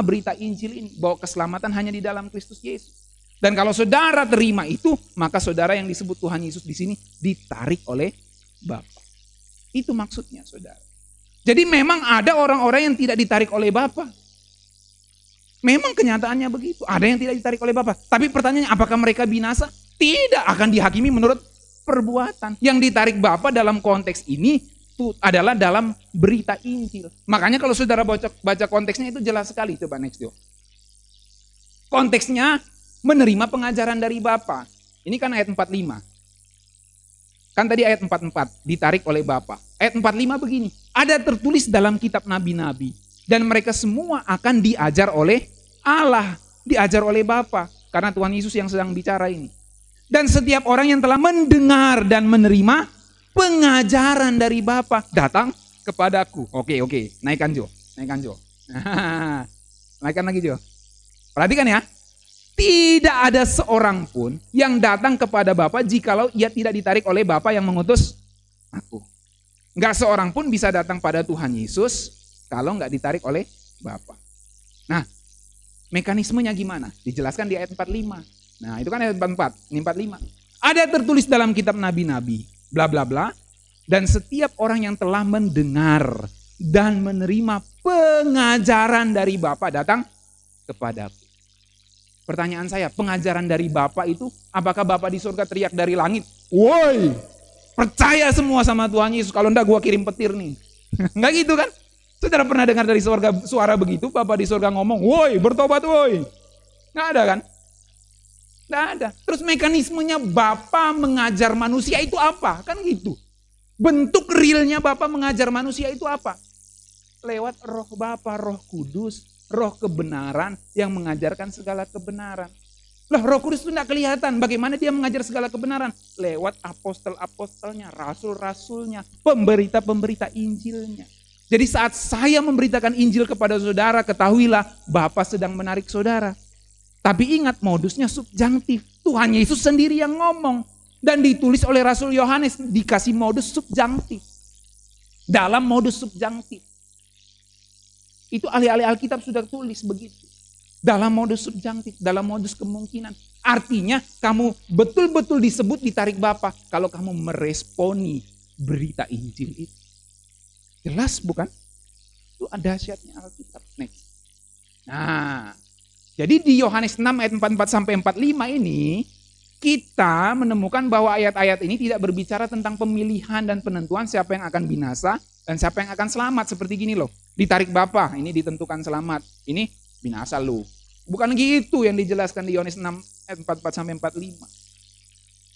berita Injil ini, bahwa keselamatan hanya di dalam Kristus Yesus. Dan kalau saudara terima itu, maka saudara yang disebut Tuhan Yesus di sini ditarik oleh Bapa. Itu maksudnya, saudara. Jadi memang ada orang-orang yang tidak ditarik oleh Bapa. Memang kenyataannya begitu. Ada yang tidak ditarik oleh Bapa. Tapi pertanyaannya, apakah mereka binasa? Tidak, akan dihakimi menurut perbuatan. Yang ditarik Bapa dalam konteks ini itu adalah dalam berita Injil. Makanya kalau saudara baca konteksnya itu jelas sekali. Coba next yo. Konteksnya menerima pengajaran dari Bapa. Ini kan ayat 45. Kan tadi ayat 44 ditarik oleh Bapa. Ayat 45 begini. Ada tertulis dalam kitab nabi-nabi. Dan mereka semua akan diajar oleh Allah. Diajar oleh Bapa. Karena Tuhan Yesus yang sedang bicara ini. Dan setiap orang yang telah mendengar dan menerima pengajaran dari Bapa datang kepadaku. Oke. Naikkan Jo. Naikkan lagi Jo. Perhatikan ya. Tidak ada seorang pun yang datang kepada Bapa jikalau ia tidak ditarik oleh Bapa yang mengutus aku. Enggak seorang pun bisa datang pada Tuhan Yesus kalau enggak ditarik oleh Bapa. Nah, mekanismenya gimana? Dijelaskan di ayat 45. Nah, itu kan ayat 44, ini 45. Ada tertulis dalam kitab nabi-nabi, bla bla bla, dan setiap orang yang telah mendengar dan menerima pengajaran dari Bapa datang kepadaku. Pertanyaan saya, pengajaran dari Bapa itu, apakah Bapa di surga teriak dari langit? Woi, percaya semua sama Tuhan Yesus, kalau enggak gua kirim petir nih. Enggak gitu kan? Saudara pernah dengar dari surga suara begitu, Bapa di surga ngomong, woi bertobat woi. Enggak ada kan? Enggak ada. Terus mekanismenya Bapa mengajar manusia itu apa? Kan gitu. Bentuk realnya Bapa mengajar manusia itu apa? Lewat roh Bapa, roh kudus, roh kebenaran yang mengajarkan segala kebenaran. Lah Roh Kudus itu tidak kelihatan. Bagaimana dia mengajar segala kebenaran? Lewat apostol-apostolnya, rasul-rasulnya, pemberita-pemberita Injilnya. Jadi saat saya memberitakan Injil kepada saudara, ketahuilah Bapa sedang menarik saudara. Tapi ingat, modusnya subjunktif. Tuhan Yesus sendiri yang ngomong. Dan ditulis oleh Rasul Yohanes, dikasih modus subjunktif. Dalam modus subjunktif. Itu ahli-ahli Alkitab sudah tulis begitu. Dalam modus subjunktif, dalam modus kemungkinan. Artinya kamu betul-betul disebut ditarik Bapa kalau kamu meresponi berita Injil itu. Jelas bukan? Itu ada dahsyatnya Alkitab. Next. Nah, jadi di Yohanes 6 ayat 44 sampai 45 ini kita menemukan bahwa ayat-ayat ini tidak berbicara tentang pemilihan dan penentuan siapa yang akan binasa dan siapa yang akan selamat. Seperti gini loh, ditarik Bapa, ini ditentukan selamat, ini binasa lu. Bukan gitu yang dijelaskan di Yohanes 6 ayat 44 sampai 45.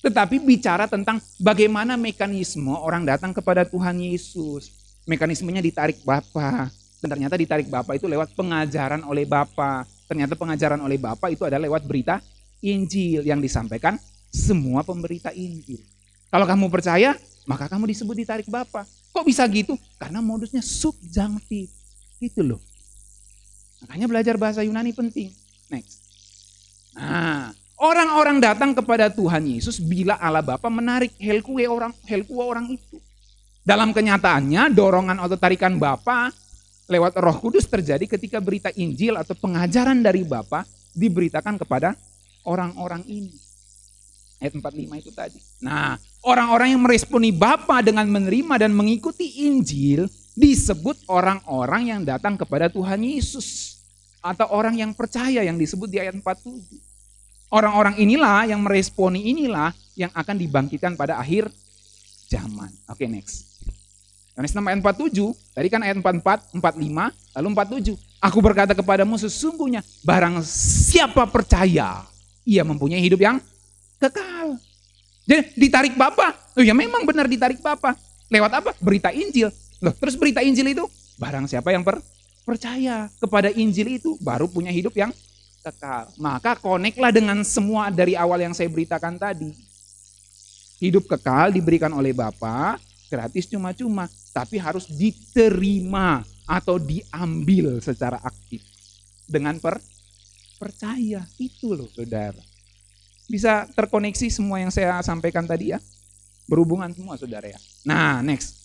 Tetapi bicara tentang bagaimana mekanisme orang datang kepada Tuhan Yesus. Mekanismenya ditarik Bapa. Dan ternyata ditarik Bapa itu lewat pengajaran oleh Bapa. Ternyata pengajaran oleh Bapa itu adalah lewat berita Injil yang disampaikan semua pemberita Injil. Kalau kamu percaya, maka kamu disebut ditarik Bapa. Kok bisa gitu? Karena modusnya subjunktif. Gitu loh. Makanya belajar bahasa Yunani penting. Next. Nah, orang-orang datang kepada Tuhan Yesus bila Allah Bapa menarik helkue orang itu. Dalam kenyataannya dorongan atau tarikan Bapa lewat Roh Kudus terjadi ketika berita Injil atau pengajaran dari Bapa diberitakan kepada orang-orang ini. Ayat 45 itu tadi. Nah, orang-orang yang meresponi Bapa dengan menerima dan mengikuti Injil disebut orang-orang yang datang kepada Tuhan Yesus. Atau orang yang percaya yang disebut di ayat 47. Orang-orang inilah yang meresponi inilah yang akan dibangkitkan pada akhir zaman. Oke, next. Yohanes 6 ayat 47, tadi kan ayat 44, 45, lalu 47. Aku berkata kepadamu sesungguhnya barang siapa percaya, ia mempunyai hidup yang kekal. Jadi ditarik Bapa. Oh ya memang benar ditarik Bapa. Lewat apa? Berita Injil. Loh, terus berita Injil itu barang siapa yang percaya kepada Injil itu baru punya hidup yang kekal. Maka connect-lah dengan semua dari awal yang saya beritakan tadi. Hidup kekal diberikan oleh Bapa, gratis cuma-cuma, tapi harus diterima atau diambil secara aktif dengan percaya. Itu loh saudara. Bisa terkoneksi semua yang saya sampaikan tadi ya? Berhubungan semua saudara ya. Nah next.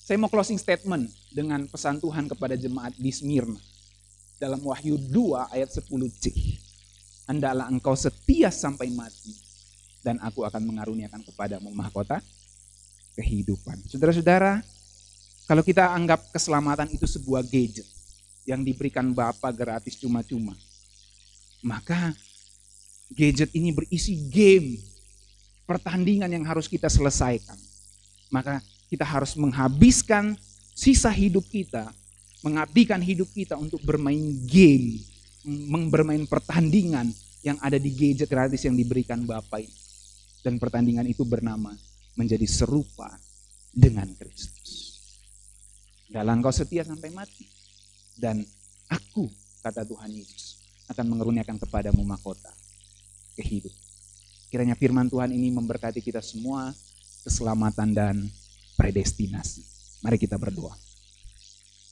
Saya mau closing statement dengan pesan Tuhan kepada jemaat di Smyrna. Dalam Wahyu 2 ayat 10c. Hendaklah engkau setia sampai mati, dan aku akan mengaruniakan kepadamu mahkota kehidupan. Saudara-saudara, kalau kita anggap keselamatan itu sebuah gadget yang diberikan Bapa gratis cuma-cuma, maka gadget ini berisi game, pertandingan yang harus kita selesaikan. Maka kita harus menghabiskan sisa hidup kita, mengabdikan hidup kita untuk bermain game, bermain pertandingan yang ada di gadget gratis yang diberikan Bapa ini. Dan pertandingan itu bernama menjadi serupa dengan Kristus. Dalam engkau setia sampai mati, dan aku, kata Tuhan Yesus, akan mengeruniakan kepadamu mahkota kehidupan. Kiranya firman Tuhan ini memberkati kita semua, keselamatan dan predestinasi. Mari kita berdoa.